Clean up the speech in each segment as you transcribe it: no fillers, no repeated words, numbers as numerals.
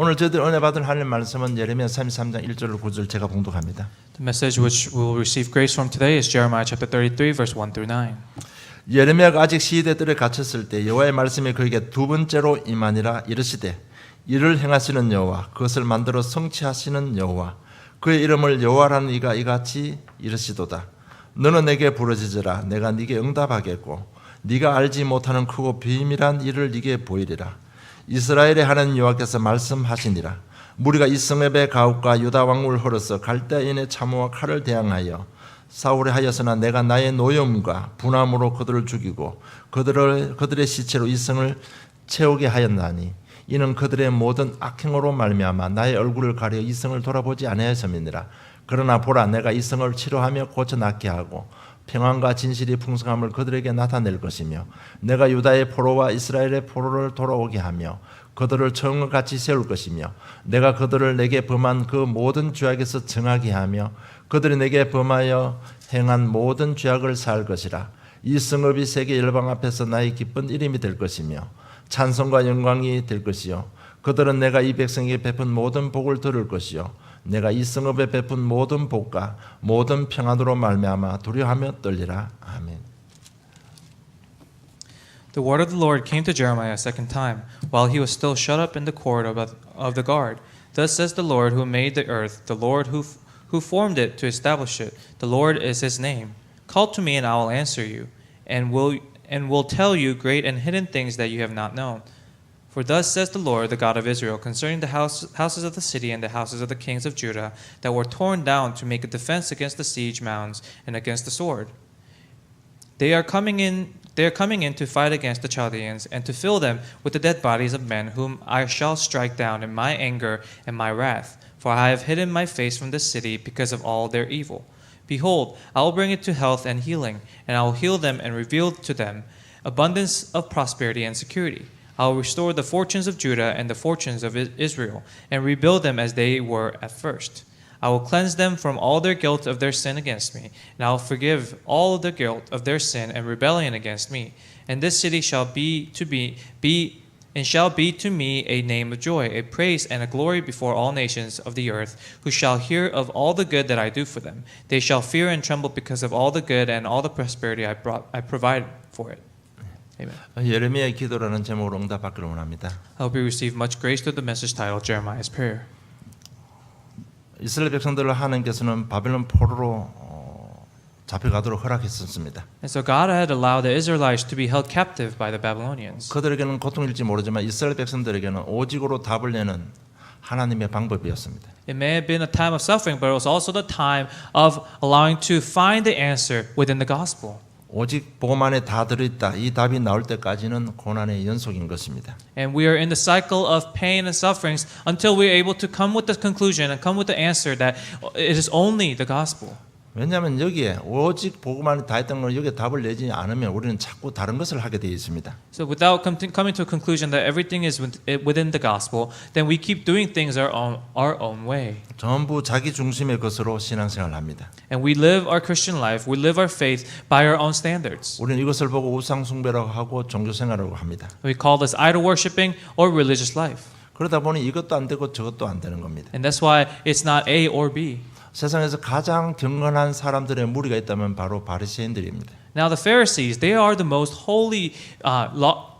오늘 저희들 은혜 받은 하나님 말씀은 예레미야 33장 1절 9절 제가 봉독합니다. The message which we will receive grace from today is Jeremiah chapter 33 verse 1 through 9. 예레미야가 아직 시대 뜰에 갇혔을 때 여호와의 말씀이 그에게 두 번째로 임하니라. 이르시되 이를 행하시는 여호와, 그것을 만들어 성취하시는 여호와, 그의 이름을 여호와라는 이가 이같이 이르시도다. 너는 내게 부르짖으라. 내가 네게 응답하겠고 네가 알지 못하는 크고 비밀한 일을 네게 보이리라. 이스라엘의 하나님 여호와께서 말씀하시니라. 무리가 이 성읍의 가옥과 유다 왕국을 헐어서 갈대아인의 참호와 칼을 대항하여 사울에 하여서나 내가 나의 노염과 분함으로 그들을 죽이고 그들의 시체로 이 성을 채우게 하였나니 이는 그들의 모든 악행으로 말미암아 나의 얼굴을 가려 이 성을 돌아보지 아니하였음이니라. 그러나 보라, 내가 이 성을 치료하며 고쳐 낫게 하고 평안과 진실이 풍성함을 그들에게 나타낼 것이며 내가 유다의 포로와 이스라엘의 포로를 돌아오게 하며 그들을 처음과 같이 세울 것이며 내가 그들을 내게 범한 그 모든 죄악에서 정하게 하며 그들이 내게 범하여 행한 모든 죄악을 사할 것이라. 이 성읍이 세계 열방 앞에서 나의 기쁜 이름이 될 것이며 찬송과 영광이 될 것이요 그들은 내가 이 백성에게 베푼 모든 복을 들을 것이요 내가 이 성읍에 베푼 모든 복과 모든 평안으로 말미암아 두려워하며 떨리라. 아멘. The word of the Lord came to Jeremiah a second time, while he was still shut up in the court of the guard. Thus says the Lord who made the earth, the Lord who formed it to establish it. The Lord is his name. Call to me and I will answer you, and will tell you great and hidden things that you have not known. For thus says the Lord, the God of Israel, concerning the houses of the city and the houses of the kings of Judah that were torn down to make a defense against the siege mounds and against the sword. They are coming in to fight against the Chaldeans and to fill them with the dead bodies of men whom I shall strike down in my anger and my wrath. For I have hidden my face from this city because of all their evil. Behold, I will bring it to health and healing, and I will heal them and reveal to them abundance of prosperity and security. I will restore the fortunes of Judah and the fortunes of Israel, and rebuild them as they were at first. I will cleanse them from all their guilt of their sin against me, and I will forgive all of the guilt of their sin and rebellion against me. And this city shall be to me a name of joy, a praise and a glory before all nations of the earth, who shall hear of all the good that I do for them. They shall fear and tremble because of all the good and all the prosperity I provide for it. Amen. 예레미야의 기도라는 제목으로 응답받기를 원합니다. I hope you receive much grace through the message titled Jeremiah's Prayer. 이스라엘 백성들을 하나님께서는 바벨론 포로로 잡혀가도록 허락했었습니다. And so God had allowed the Israelites to be held captive by the Babylonians. 그들에게는 고통일지 모르지만 이스라엘 백성들에게는 오직으로 답을 내는 하나님의 방법이었습니다. It may have been a time of suffering, but it was also the time of allowing to find the answer within the gospel. 오직 복음 안에 다 들어있다. 이 답이 나올 때까지는 고난의 연속인 것입니다. And we are in the cycle of pain and sufferings until we are able to come with the conclusion and come with the answer that it is only the gospel. 왜냐하면 여기에 오직 복음 안에 다 있던 걸 여기에 답을 내지 않으면 우리는 자꾸 다른 것을 하게 되어 있습니다. So without coming to a conclusion that everything is within the gospel, then we keep doing things our own way. 전부 자기 중심의 것으로 신앙생활을 합니다. And we live our Christian life, we live our faith by our own standards. 우리는 이것을 보고 우상 숭배라고 하고 종교 생활이라고 합니다. We call this idol worshiping or religious life. 그러다 보니 이것도 안 되고 저것도 안 되는 겁니다. And that's why it's not A or B. 세상에서 가장 경건한 사람들의 무리가 있다면 바로 바리새인들입니다. Now the Pharisees, they are the most holy,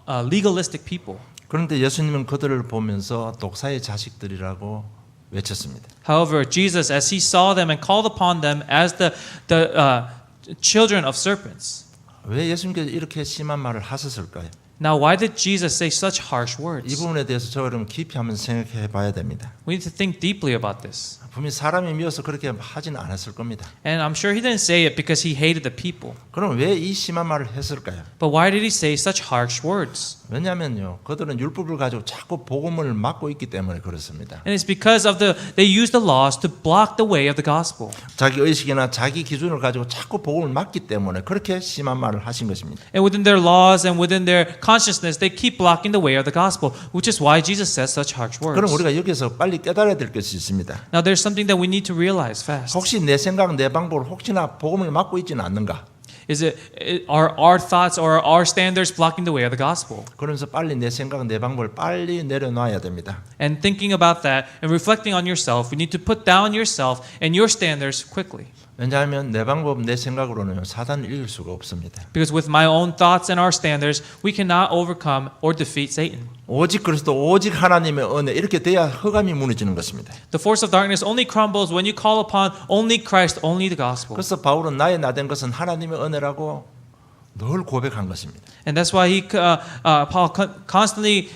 legalistic people. 그런데 예수님은 그들을 보면서 독사의 자식들이라고 외쳤습니다. However, Jesus, as he saw them and called upon them as the children of serpents. 왜 예수님께서 이렇게 심한 말을 하셨을까요? Now, why did Jesus say such harsh 이 words? 부분에 대해서 저는 깊이 한번 생각해 봐야 됩니다. We need to think deeply about this. 분명히 사람이 미워서 그렇게 하진 않았을 겁니다. And I'm sure he didn't say it because he hated the people. 그럼 왜 이 심한 말을 했을까요? But why did he say such harsh words? 왜냐하면요, 그들은 율법을 가지고 자꾸 복음을 막고 있기 때문에 그렇습니다. And it's because of they use the laws to block the way of the gospel. 자기 의식이나 자기 기준을 가지고 자꾸 복음을 막기 때문에 그렇게 심한 말을 하신 것입니다. And within their laws and within their consciousness, they keep blocking the way of the gospel, which is why Jesus says such harsh words. 그럼 우리가 여기서 빨리 깨달아야 될 것이 있습니다. Now, there's something that we need to realize fast. 혹시 내 생각, 내 방법을 혹시나 복음을 막고 있지는 않는가? are our thoughts or our standards blocking the way of the gospel? 그러면서 빨리 내 생각, 내 방법을 빨리 내려놔야 됩니다. And thinking about that and reflecting on yourself, we need to put down yourself and your standards quickly. 왜냐하면 내 방법, 내 생각으로는 사단을 이길 수가 없습니다. Because with my own thoughts and our standards, we cannot overcome or defeat Satan. 오직 그리스도, 오직 하나님의 은혜 이렇게 돼야 흑암이 무너지는 것입니다. The force of darkness only crumbles when you call upon only Christ, only the gospel. 그래서 바울은 나의 나된 것은 하나님의 은혜라고 늘 고백한 것입니다. And that's why Paul constantly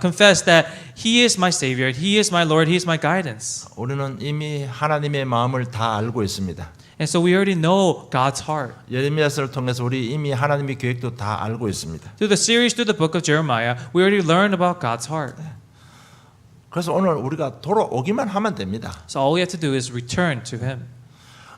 confessed that He is my Savior, He is my Lord, He is my guidance. 우리는 이미 하나님의 마음을 다 알고 있습니다. And so we already know God's heart. 예레미야서를 통해서 우리 이미 하나님의 계획도 다 알고 있습니다. Through the series, through the book of Jeremiah, we already learned about God's heart. 그래서 오늘 우리가 돌아오기만 하면 됩니다. So all we have to do is return to Him.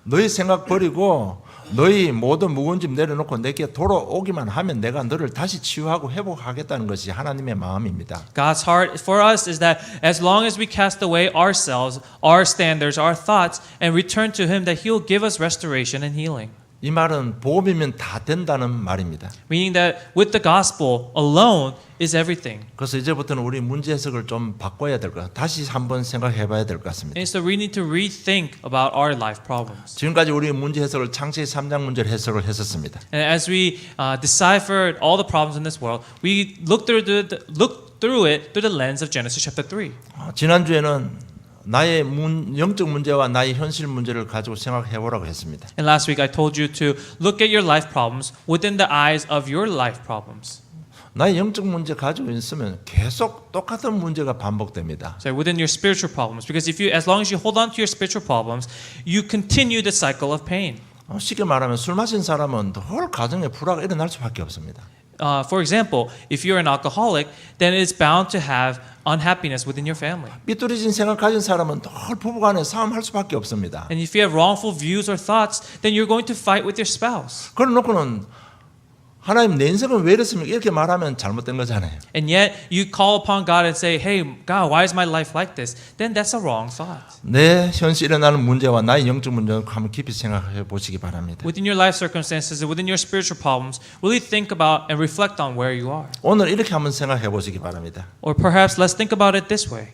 너희 생각 버리고 너희 모든 무거운 짐 내려놓고 내게 돌아오기만 하면 내가 너를 다시 치유하고 회복하겠다는 것이 하나님의 마음입니다. God's heart for us is that as long as we cast away ourselves, our standards, our thoughts, and return to Him, that He will give us restoration and healing. 이 말은 복음이면 다 된다는 말입니다. Meaning that with the gospel alone is everything. 그래서 이제부터는 우리 문제 해석을 좀 바꿔야 될 것 같아요. 다시 한번 생각해봐야 될 것 같습니다. And so we need to rethink about our life problems. 지금까지 우리 문제 해석을 창세기 3장 문제를 해석을 했었습니다. And as we deciphered all the problems in this world, we look through it through the lens of Genesis chapter 3. 지난주에는 나의 영적 문제와 나의 현실 문제를 가지고 생각해보라고 했습니다. And last week I told you to look at your life problems within the eyes of your life problems. 나의 영적 문제 가지고 있으면 계속 똑같은 문제가 반복됩니다. So within your spiritual problems, because as long as you hold on to your spiritual problems, you continue the cycle of pain. 쉽게 말하면 술 마신 사람은 늘 가정에 불화가 일어날 수밖에 없습니다. For example, if you're an alcoholic, then it's bound to have unhappiness within your family. 삐뚤어진 생각 가진 사람은 늘 부부간에 싸움할 수밖에 없습니다. And if you have wrongful views or thoughts, then you're going to fight with your spouse. 그래놓고는 하나님 내 인생은 왜 이렇습니까? 이렇게 말하면 잘못된 거잖아요. And yet you call upon God and say, "Hey, God, why is my life like this?" Then that's a wrong thought. 내 현실에 일어나는 문제와 나의 영적 문제를 한번 깊이 생각해 보시기 바랍니다. Within your life circumstances, within your spiritual problems, really think about and reflect on where you are. 오늘 이렇게 한번 생각해 보시기 바랍니다. Or perhaps let's think about it this way.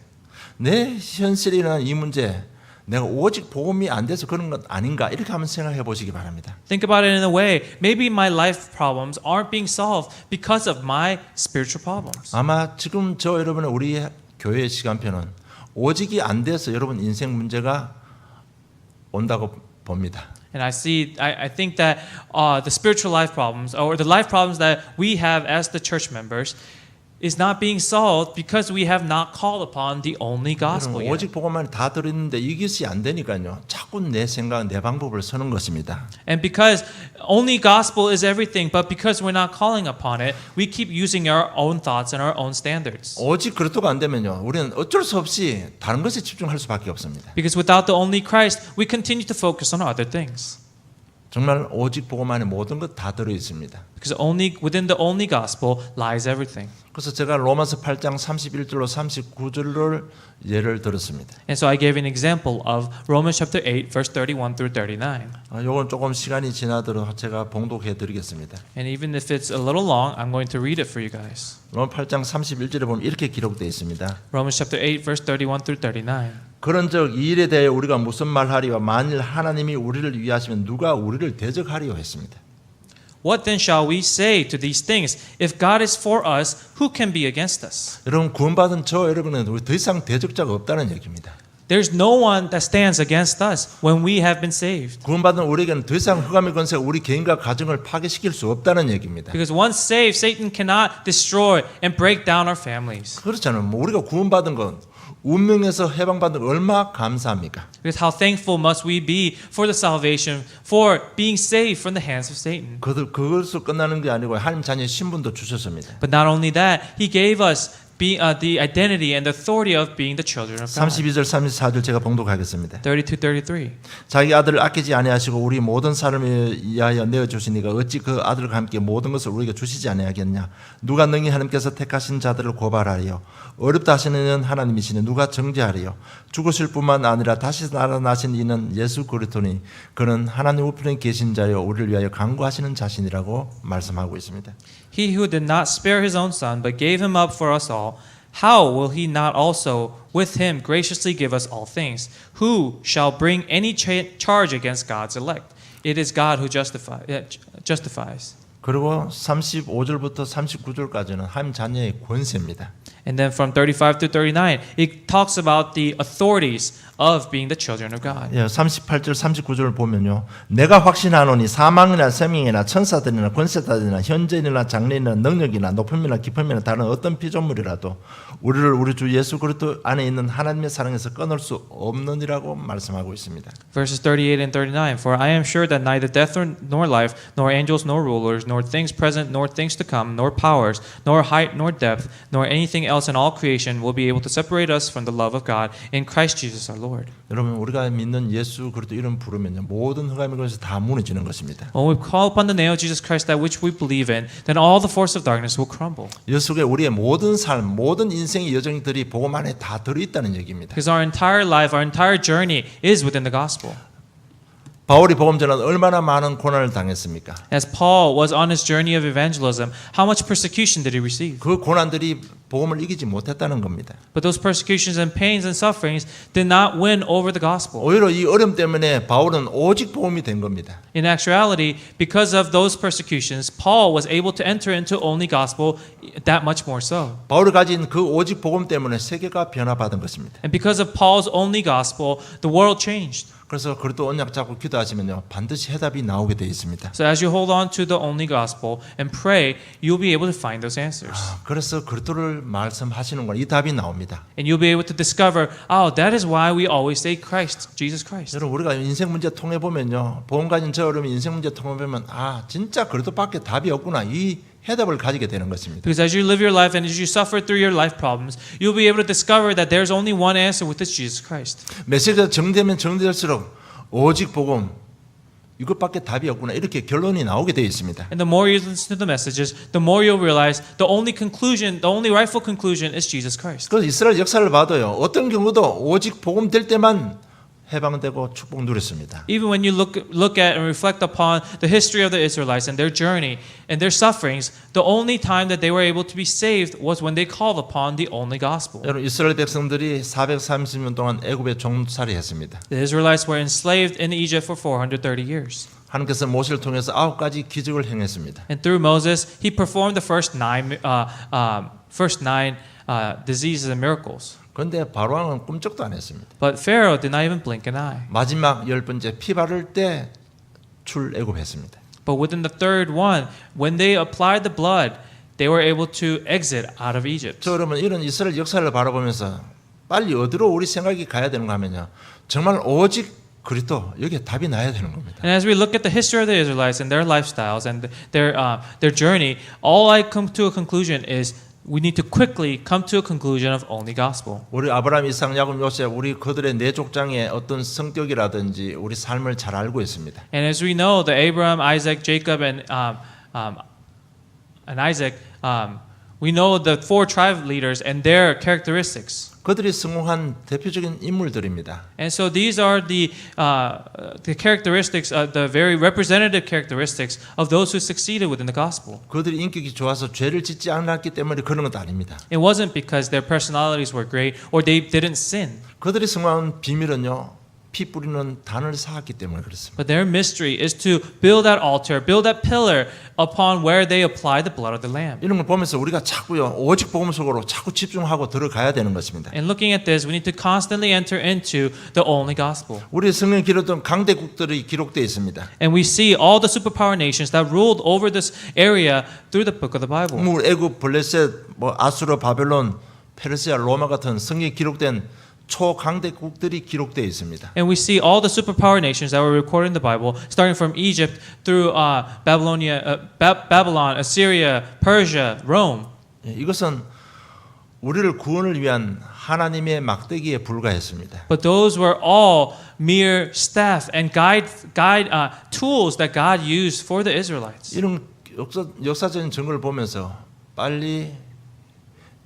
내 현실에 일어나는 이 문제 내가 오직 복음이 안 돼서 그런 것 아닌가 이렇게 한번 생각해 보시기 바랍니다. Think about it in a way. Maybe my life problems aren't being solved because of my spiritual problems. 아마 지금 저 여러분의 우리 교회의 시간표는 오직이 안 돼서 여러분 인생 문제가 온다고 봅니다. And I think that the spiritual life problems or the life problems that we have as the church members is not being solved because we have not called upon the only gospel yet. 오직 복음만 다 들었는데 이것이 안 되니까요. 자꾸 내 생각, 내 방법을 쓰는 것입니다. And because only gospel is everything, but because we're not calling upon it, we keep using our own thoughts and our own standards. 오직 그렇다고 안 되면요. 우리는 어쩔 수 없이 다른 것에 집중할 수밖에 없습니다. Because without the only Christ, we continue to focus on other things. 정말 오직 복음 안에 모든 것 다 들어 있습니다. Because within the only gospel lies everything. 그래서 제가 로마서 8장 31절로 39절을 예를 들었습니다. And so I gave an example of Romans chapter 8 verse 31 through 39. 이건 조금 시간이 지나도록 제가 봉독해 드리겠습니다. And even if it's a little long, I'm going to read it for you guys. 로마 8장 31절에 보면 이렇게 기록되어 있습니다. Romans chapter 8 verse 31 through 39. 그런즉 이 일에 대해 우리가 무슨 말하리와 만일 하나님이 우리를 위하시면 누가 우리를 대적하리요 했습니다. What then shall we say to these things? If God is for us, who can be against us? 여러분 구원받은 저 여러분은 더 이상 대적자가 없다는 얘기입니다. There's no one that stands against us when we have been saved. 구원받은 우리에게는 더 이상 흑암의 권세가 우리 개인과 가정을 파괴시킬 수 없다는 얘기입니다. Because once saved, Satan cannot destroy and break down our families. 그렇잖아요. 우리가 구원받은 건 운명에서 해방받는 거 얼마나 감사합니까? Because how thankful must we be for the salvation, for being saved from the hands of Satan. 그것으로 끝나는 게 아니고 하나님 자녀의 신분도 주셨습니다. But not only that, He gave us the identity and the authority of being the children of God. 32절 34절 제가 봉독하겠습니다. 32-33. 자기 아들을 아끼지 아니하시고 우리 모든 사람을 위하여 내어 주시니가 어찌 그 아들과 함께 모든 것을 우리에게 주시지 아니하겠냐. 누가 능히 하나님께서 택하신 자들을 고발하리요. 어렵다 하시는 이는 하나님이시니 누가 정죄하리요. 죽으실 뿐만 아니라 다시 살아나신 이는 예수 그리스도니 그는 하나님 우편에 계신 자요 우리를 위하여 간구하시는 자신이라고 말씀하고 있습니다. He who did not spare his own son, but gave him up for us all, how will he not also with him graciously give us all things? Who shall bring any charge against God's elect? It is God who justifies. 그리고 35절부터 39절까지는 하나님 자녀의 권세입니다. And then from 35 to 39, it talks about the authorities of being the children of God. 38절 39절을 보면요. 내가 확신하노니 사망이나 생명이나 천사들이나 권세자들이나 현재이나 장래이나 능력이나 높음이나 깊음이나 다른 어떤 피조물이라도 우리를 우리 주 예수 그리스도 안에 있는 하나님의 사랑에서 끊을 수 없느니라고 말씀하고 있습니다. Verses 38 and 39, For I am sure that neither death nor life, nor angels nor rulers, nor things present nor things to come, nor powers, nor height nor depth, nor anything else in all creation will be able to separate us from the love of God in Christ Jesus our Lord. 여러분 우리가 믿는 예수 그리스도 이름 부르면요. 모든 흑암의 것이 다 무너지는 것입니다. When we call upon the name of Jesus Christ, that which we believe in, then all the force of darkness will crumble. 예수의 우리의 모든 삶, 모든 인생의 여정들이 복음 안에 다 들어있다는 얘기입니다. Because our entire life, our entire journey is within the gospel. 바울이 복음 전한 얼마나 많은 고난을 당했습니까? As Paul was on his journey of evangelism, how much persecution did he receive? 그 고난들이 복음을 이기지 못했다는 겁니다. But those persecutions and pains and sufferings did not win over the gospel. 오히려 이 어려움 때문에 바울은 오직 복음이 된 겁니다. In actuality, because of those persecutions, Paul was able to enter into only gospel that much more so. 바울이 가진 그 오직 복음 때문에 세계가 변화받은 것입니다. And because of Paul's only gospel, the world changed. 그래서 그리스도 언약 잡고 기도하시면요 반드시 해답이 나오게 되어 있습니다. So as you hold on to the only gospel and pray, you'll be able to find those answers. 그래서 그리스도를 말씀하시는 건 이 답이 나옵니다. And you'll be able to discover, oh, that is why we always say Christ, Jesus Christ. 여러분 우리가 인생 문제 통해 보면요 복음 가진 저 여러분 인생 문제 통해 보면 진짜 그리스도밖에 답이 없구나 이 해답을 가지게 되는 것입니다. Because as you live your life and as you suffer through your life problems, you'll be able to discover that there's only one answer, which is Jesus Christ. 메시지가 정되면 정될수록 오직 복음 이것밖에 답이 없구나 이렇게 결론이 나오게 되어 있습니다. And the more you listen to the messages, the more you'll realize the only conclusion, the only rightful conclusion is Jesus Christ. 그래서 이스라엘 역사를 봐도요 어떤 경우도 오직 복음 될 때만 해방되고 축복 누렸습니다. Even when you look at and reflect upon the history of the Israelites and their journey and their sufferings, the only time that they were able to be saved was when they called upon the only gospel. 여러분 이스라엘 백성들이 430년 동안 애굽에 종살이했습니다. The Israelites were enslaved in Egypt for 430 years. 하나님께서 모세를 통해서 9가지 기적을 행했습니다. And through Moses, he performed the first nine diseases and miracles. 그런데 바로왕은 꿈쩍도 안 했습니다. But Pharaoh did not even blink an eye. 마지막 10번째 피 바를 때 출애굽했습니다. But within the third one, when they applied the blood, they were able to exit out of Egypt. 저 여러분 이런 이스라엘 역사를 바라보면서 빨리 어디로 우리 생각이 가야 되는가 하면요. 정말 오직 그리스도 여기에 답이 나야 되는 겁니다. And as we look at the history of the Israelites and their lifestyles and their journey, all I come to a conclusion is we need to quickly come to a conclusion of only gospel. 우리 아브라함, 이삭, 야곱, 요셉 우리 그들의 내 족장의 어떤 성격이라든지 우리 삶을 잘 알고 있습니다. And as we know, the Abraham, Isaac, Jacob, and Isaac, we know the four tribe leaders and their characteristics. 그들이 성공한 대표적인 인물들입니다. And so these are the characteristics, the very representative characteristics of those who succeeded within the gospel. 그들이 인격이 좋아서 죄를 짓지 않았기 때문에 그런 것도 아닙니다. It wasn't because their personalities were great or they didn't sin. 그들이 성공한 비밀은요. 피 뿌리는 단을 쌓았기 때문에 그렇습니다. But their mystery is to build that altar, build that pillar upon where they apply the blood of the lamb. 이런 걸 보면서 우리가 자꾸요. 오직 복음 속으로 자꾸 집중하고 들어가야 되는 것입니다. And looking at this, we need to constantly enter into the only gospel. 우리 성경 기록된 강대국들이 기록되어 있습니다. And we see all the superpower nations that ruled over this area through the book of the Bible. 애굽, 블레셋, 아수르, 바벨론, 페르시아, 로마 같은 성경에 기록된 초강대국들이 기록되어 있습니다. And we see all the superpower nations that were recorded in the Bible, starting from Egypt through Babylon, Assyria, Persia, Rome. 이것은 우리를 구원을 위한 하나님의 막대기에 불과했습니다. But those were all mere staff and guide tools that God used for the Israelites. 이런 역사적인 증거를 보면서 빨리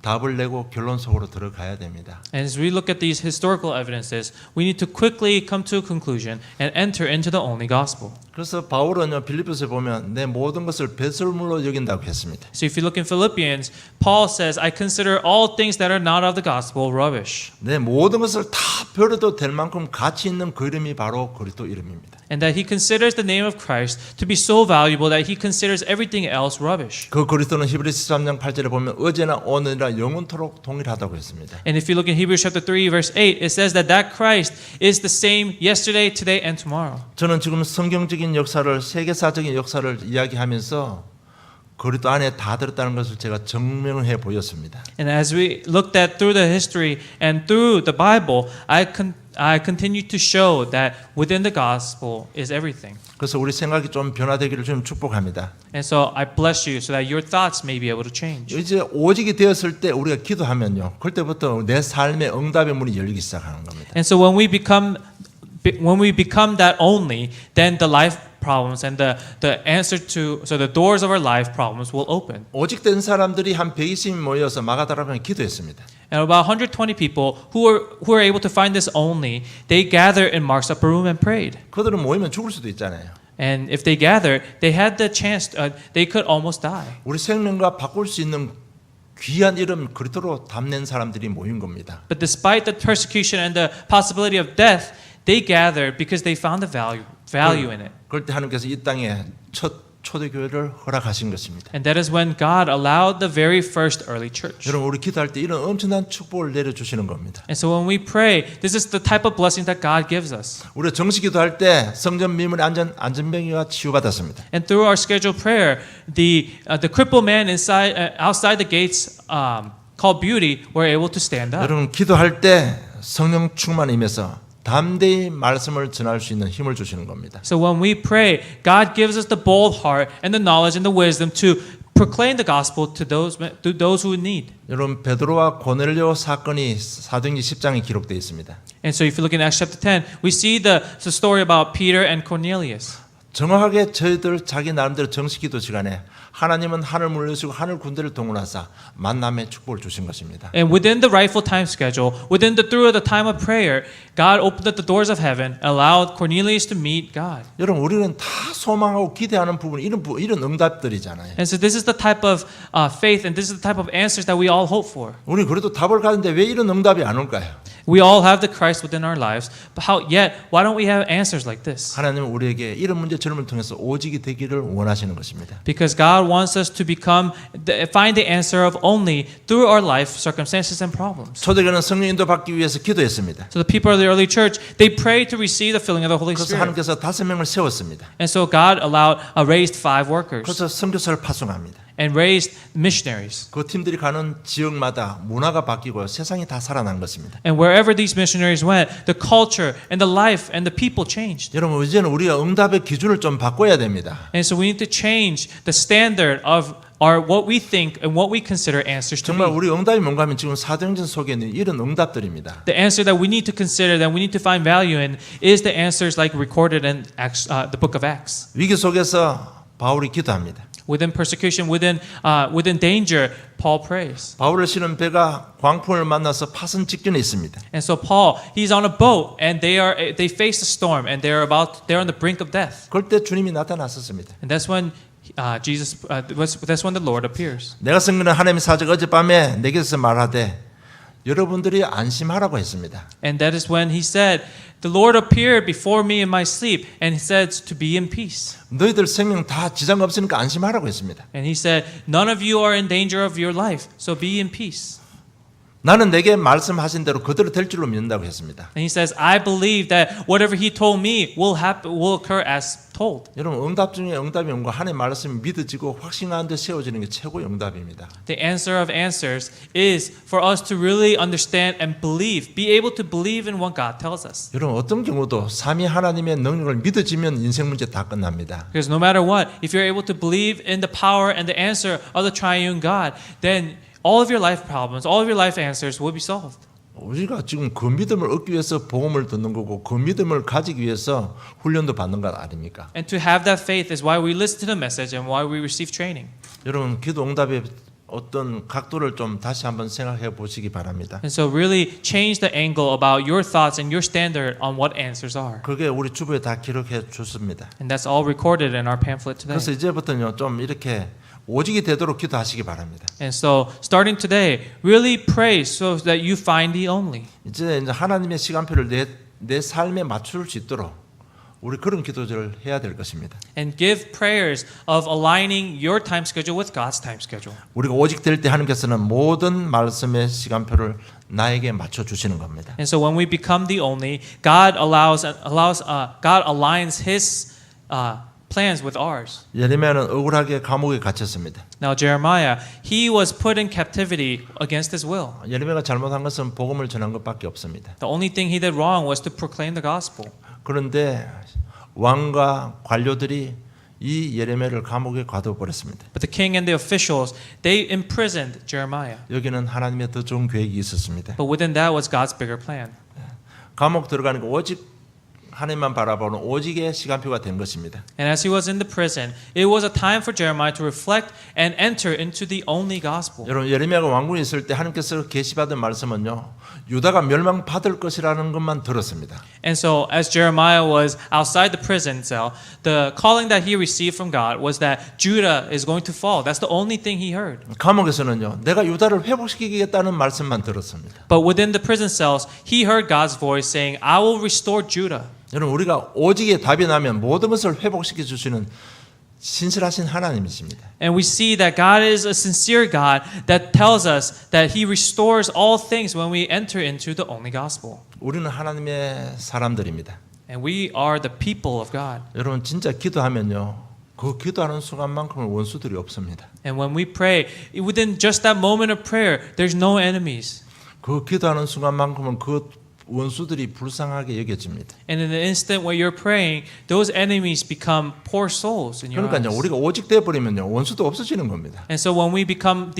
답을 내고 결론 속으로 들어가야 됩니다. And as we look at these historical evidences, we need to quickly come to a conclusion and enter into the only gospel. 그래서 바울은요 빌립보서에 보면 내 모든 것을 배설물로 여긴다고 했습니다. So if you look in Philippians, Paul says, I consider all things that are not of the gospel rubbish. 내 모든 것을 다 버려도 될 만큼 가치 있는 그 이름이 바로 그리스도 이름입니다. And that he considers the name of Christ to be so valuable that he considers everything else rubbish. 그 그리스도는 히브리서 13장 8절에 보면 어제나 오늘이나 영원토록 동일하다고 했습니다. And if you look in Hebrews chapter 3 verse 8, it says that Christ is the same yesterday, today, and tomorrow. 저는 지금 성경적인 역사를 세계사적인 역사를 이야기하면서 그리스도 안에 다 들었다는 것을 제가 증명해 보였습니다. And as we looked at through the history and through the Bible, I continue to show that within the gospel is everything. 그래서 우리 생각이 좀 변화되기를 좀 축복합니다. And so I bless you so that your thoughts may be able to change. 이제 오직이 되었을 때 우리가 기도하면요. 그때부터 내 삶의 응답의 문이 열리기 시작하는 겁니다. And so when we become that only, then the life problems and the answer to the doors of our life problems will open. 오직 된 사람들이 한 120명 모여서 마가다라방에 기도했습니다. And about 120 people who were able to find this only, they gathered in Mark's upper room and prayed. 그들은 모이면 죽을 수도 있잖아요. And if they gathered, they had the chance. They could almost die. 우리 생명과 바꿀 수 있는 귀한 이름 그리스도로 담는 사람들이 모인 겁니다. But despite the persecution and the possibility of death, they gathered because they found the value in it. 그럴 때 하나님께서 이 땅에 첫 초대교회를 허락하신 것입니다. And that is when God allowed the very first early church. 여러분 우리 기도할 때 이런 엄청난 축복을 내려주시는 겁니다. And so when we pray, this is the type of blessing that God gives us. 우리가 정식 기도할 때 성전 미문의 안전병이가 치유받았습니다. And through our scheduled prayer, the crippled man outside the gates called Beauty were able to stand up. 여러분 기도할 때 성령 충만이 임해서 담대히 말씀을 전할 수 있는 힘을 주시는 겁니다. So when we pray, God gives us the bold heart and the knowledge and the wisdom to proclaim the gospel to those who need. 여러분 베드로와 고넬료 사건이 사도행전 10장에 기록되어 있습니다. And so if you look in Acts chapter 10, we see the story about Peter and Cornelius. 정확하게 저희들 자기 나름대로 정식 기도 시간에 하나님은 하늘 물려주시고 하늘 군대를 동원하사 만남의 축복을 주신 것입니다. And within the rightful time schedule, through the time of prayer, God opened up the doors of heaven, allowed Cornelius to meet God. 여러분 우리는 다 소망하고 기대하는 부분 이런 응답들이잖아요. And so this is the type of faith and this is the type of answers that we all hope for. 우리 그래도 답을 가는데 왜 이런 응답이 안 올까요? We all have the Christ within our lives, but why don't we have answers like this? 하나님은 우리에게 이런 문제 질문을 통해서 오직이 되기를 원하시는 것입니다. Because God wants us to find the answer of only through our life circumstances and problems. 초대교회는 성령 인도받기 위해서 기도했습니다. So the people of the early church, they prayed to receive the filling of the Holy 그래서 Spirit. 하나님께서 5명을 세웠습니다. And so God raised 5 workers 그래서 선교사를 파송합니다. and raised missionaries. 그 팀들이 가는 지역마다 문화가 바뀌고 세상이 다 살아난 것입니다. And wherever these missionaries went, the culture and the life and the people changed. 여러분 이제는 우리가 응답의 기준을 좀 바꿔야 됩니다. And so we need to change the standard of what we think and what we consider answers to 정말 be. 우리 응답이 뭔가 하면 지금 사도행전 속에 있는 이런 응답들입니다. The answer that we need to consider, that we need to find value in, is the answers like recorded in the book of Acts. 위기 속에서 바울이 기도합니다. Within persecution, within danger, Paul prays. 바울을 실은 배가 광풍을 만나서 파선 직전에 있습니다. And so Paul, he's on a boat, and they face a storm, and they're on the brink of death. 그럴 때 주님이 나타났었습니다. And that's when that's when the Lord appears. 내가 섬기는 하나님의 사자가 어젯밤에 내게서 말하되 여러분들이 안심하라고 했습니다. And that is when he said, the Lord appeared before me in my sleep, and he said to be in peace. 너희들 생명 다 지장 없으니까 안심하라고 했습니다. And he said, none of you are in danger of your life, so be in peace. 나는 내게 말씀하신 대로 그대로 될 줄로 믿는다고 했습니다. And he says, I believe that whatever he told me will occur as told. 여러분 응답 중에 응답이 온 거 하나님의 말씀이 믿어지고 확신하는 데 세워지는 게 최고의 응답입니다. The answer of answers is for us to really understand and believe, be able to believe in what God tells us. 여러분 어떤 경우도 삼위 하나님의 능력을 믿어지면 인생 문제 다 끝납니다. Because no matter what, if you're able to believe in the power and the answer of the triune God, then all of your life problems, all of your life answers will be solved. 우리가 지금 그 믿음을 얻기 위해서 복음을 듣는 거고 그 믿음을 가지기 위해서 훈련도 받는 것 아닙니까? And to have that faith is why we listen to the message and why we receive training. 여러분 기도 응답의 어떤 각도를 좀 다시 한번 생각해 보시기 바랍니다. And so really change the angle about your thoughts and your standard on what answers are. 그게 우리 주부에 다 기록해 줬습니다. And that's all recorded in our pamphlet today. 그래서 이제부터는 좀 이렇게 오직이 되도록 기도하시기 바랍니다. And so starting today, really pray so that you find the only. 이제 하나님의 시간표를 내 삶에 맞출 수 있도록 우리 그런 기도를 해야 될 것입니다. And give prayers of aligning your time schedule with God's time schedule. 우리가 오직 될 때 하나님께서는 모든 말씀의 시간표를 나에게 맞춰 주시는 겁니다. And so when we become the only, God God aligns His plans with ours. 예레미야는 억울하게 감옥에 갇혔습니다. Now Jeremiah, he was put in captivity against his will. 예레미야가 잘못한 것은 복음을 전한 것밖에 없습니다. The only thing he did wrong was to proclaim the gospel. 그런데 왕과 관료들이 이 예레미야를 감옥에 가둬 버렸습니다. But the king and the officials, they imprisoned Jeremiah. 여기는 하나님의 더 좋은 계획이 있었습니다. But within that was God's bigger plan. 감옥 들어가니까 오직 하나님만 바라보는 오직의 시간표가 된 것입니다. And as he was in the prison, it was a time for Jeremiah to reflect and enter into the only gospel. 여러분 예레미야가 왕궁에 있을 때 하나님께서 계시받은 말씀은요. 유다가 멸망받을 것이라는 것만 들었습니다. And so as Jeremiah was outside the prison cell, the calling that he received from God was that Judah is going to fall. That's the only thing he heard. 감옥에서는요. 내가 유다를 회복시키겠다는 말씀만 들었습니다. But within the prison cells, he heard God's voice saying, I will restore Judah. 여러분 우리가 오직에 답이 나면 모든 것을 회복시켜 주시는 신실하신 하나님이십니다. And we see that God is a sincere God that tells us that He restores all things when we enter into the only gospel. 우리는 하나님의 사람들입니다. And we are the people of God. 여러분 진짜 기도하면요. 그 기도하는 순간만큼은 원수들이 없습니다. And when we pray, within just that moment of prayer, there's no enemies. 그 기도하는 순간만큼은 그 원수들이 불쌍하게 여겨집니다. And in the instant where you're praying, those enemies become poor souls in your 그러니까 eyes. 우리가 오직 돼 버리면요. 원수도 없어지는 겁니다. And so when we become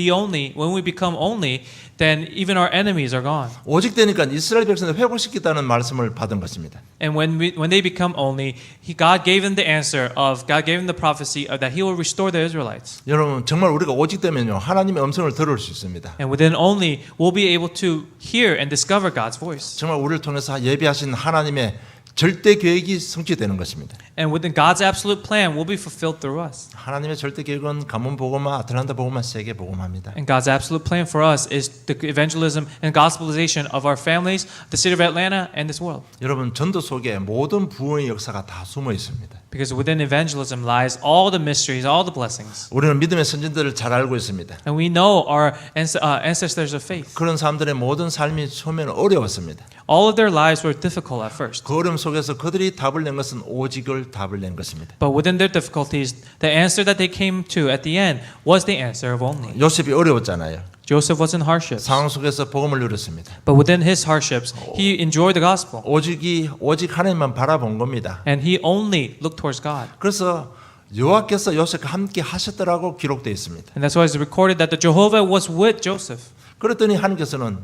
only, then even our enemies are gone. 오직 되니까 이스라엘 백성을 회복시키다는 말씀을 받은 것입니다. And when they become only, God gave them the answer of God gave them the prophecy of that He will restore the Israelites. 여러분 정말 우리가 오직 되면요. 하나님의 음성을 들을 수 있습니다. And within only, we'll be able to hear and discover God's voice. 정말 우리를 통해서 예비하신 하나님의 절대 계획이 성취되는 것입니다. And within God's absolute plan will be fulfilled through us. 하나님의 절대 계획은 가문 복음화, 아틀란타 복음화, 세계 복음화입니다. And God's absolute plan for us is the evangelism and gospelization of our families, the city of Atlanta, and this world. 여러분 전도 속에 모든 부흥의 역사가 다 숨어 있습니다. Because within evangelism lies all the mysteries, all the blessings. 우리는 믿음의 선진들을 잘 알고 있습니다. And we know our ancestors of faith. 그런 사람들의 모든 삶이 처음에는 어려웠습니다. All of their lives were difficult at first. 그 어려움 속에서 그들이 답을 낸 것은 오직을 답을 낸 것입니다. But within their difficulties, the answer that they came to at the end was the answer of only. 요셉이 어려웠잖아요. Joseph was in hardships. 상황 속에서 복음을 누렸습니다. But within his hardships, he enjoyed the gospel. 오직 하나님만 바라본 겁니다. And he only looked towards God. 그래서 여호와께서 요셉과 함께 하셨더라고 기록되어 있습니다. And that's why it's recorded that the Jehovah was with Joseph. 그랬더니 하나님께서는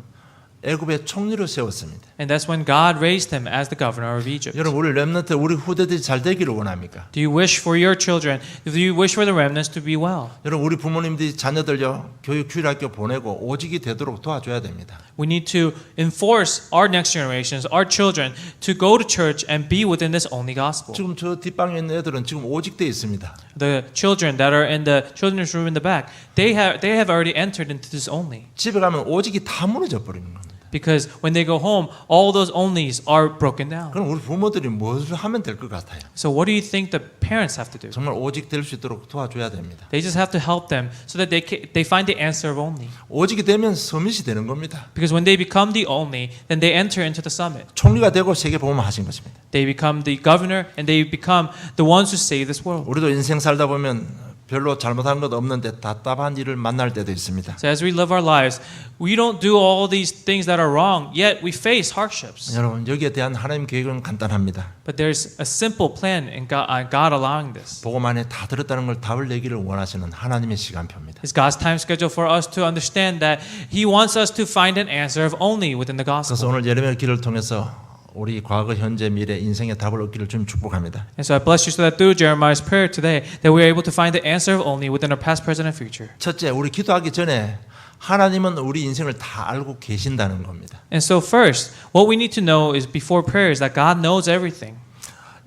애굽의 총리를 세웠습니다. And that's when God raised him as the governor of Egypt. 여러분 우리 렘넌트 우리 후대들이 잘 되기를 원합니까? Do you wish for your children? Do you wish for the remnants to be well? 여러분 우리 부모님들이 자녀들요 교육 주일학교 보내고 오직이 되도록 도와줘야 됩니다. We need to enforce our next generations, our children, to go to church and be within this only gospel. 지금 저 뒷방에 있는 애들은 지금 오직돼 있습니다. The children that are in the children's room in the back, they have already entered into this only. 집에 가면 오직이 다 무너져 버리는 겁니다. Because when they go home, all those onlys are broken down. 그럼 우리 부모들이 뭘 하면 될 것 같아요? So what do you think the parents have to do? 정말 오직 될 수 있도록 도와줘야 됩니다. They just have to help them so that they find the answer of only. 오직이 되면 서밋이 되는 겁니다. Because when they become the only, then they enter into the summit. 총리가 되고 세계 복음을 하신 것입니다. They become the governor and they become the ones who save this world. 우리도 인생 살다 보면 별로 잘못한 것 없는데 답답한 일을 만날 때도 있습니다. So as we live our lives, we don't do all these things that are wrong, yet we face hardships. 여러분 여기에 대한 하나님 계획은 간단합니다. But there's a simple plan in God allowing this. 복음 안에 다 들었다는 걸 답을 내기를 원하시는 하나님의 시간표입니다. It's God's time schedule for us to understand that He wants us to find an answer of only within the 그래서 gospel. 오늘 예레미야 기를 통해서 우리 과거, 현재, 미래 인생의 답을 얻기를 주님 축복합니다. And so I bless you so that through Jeremiah's prayer today, that we are able to find the answer of only within our past, present, and future. 첫째, 우리 기도하기 전에 하나님은 우리 인생을 다 알고 계신다는 겁니다. And so first, what we need to know is before prayer is that God knows everything.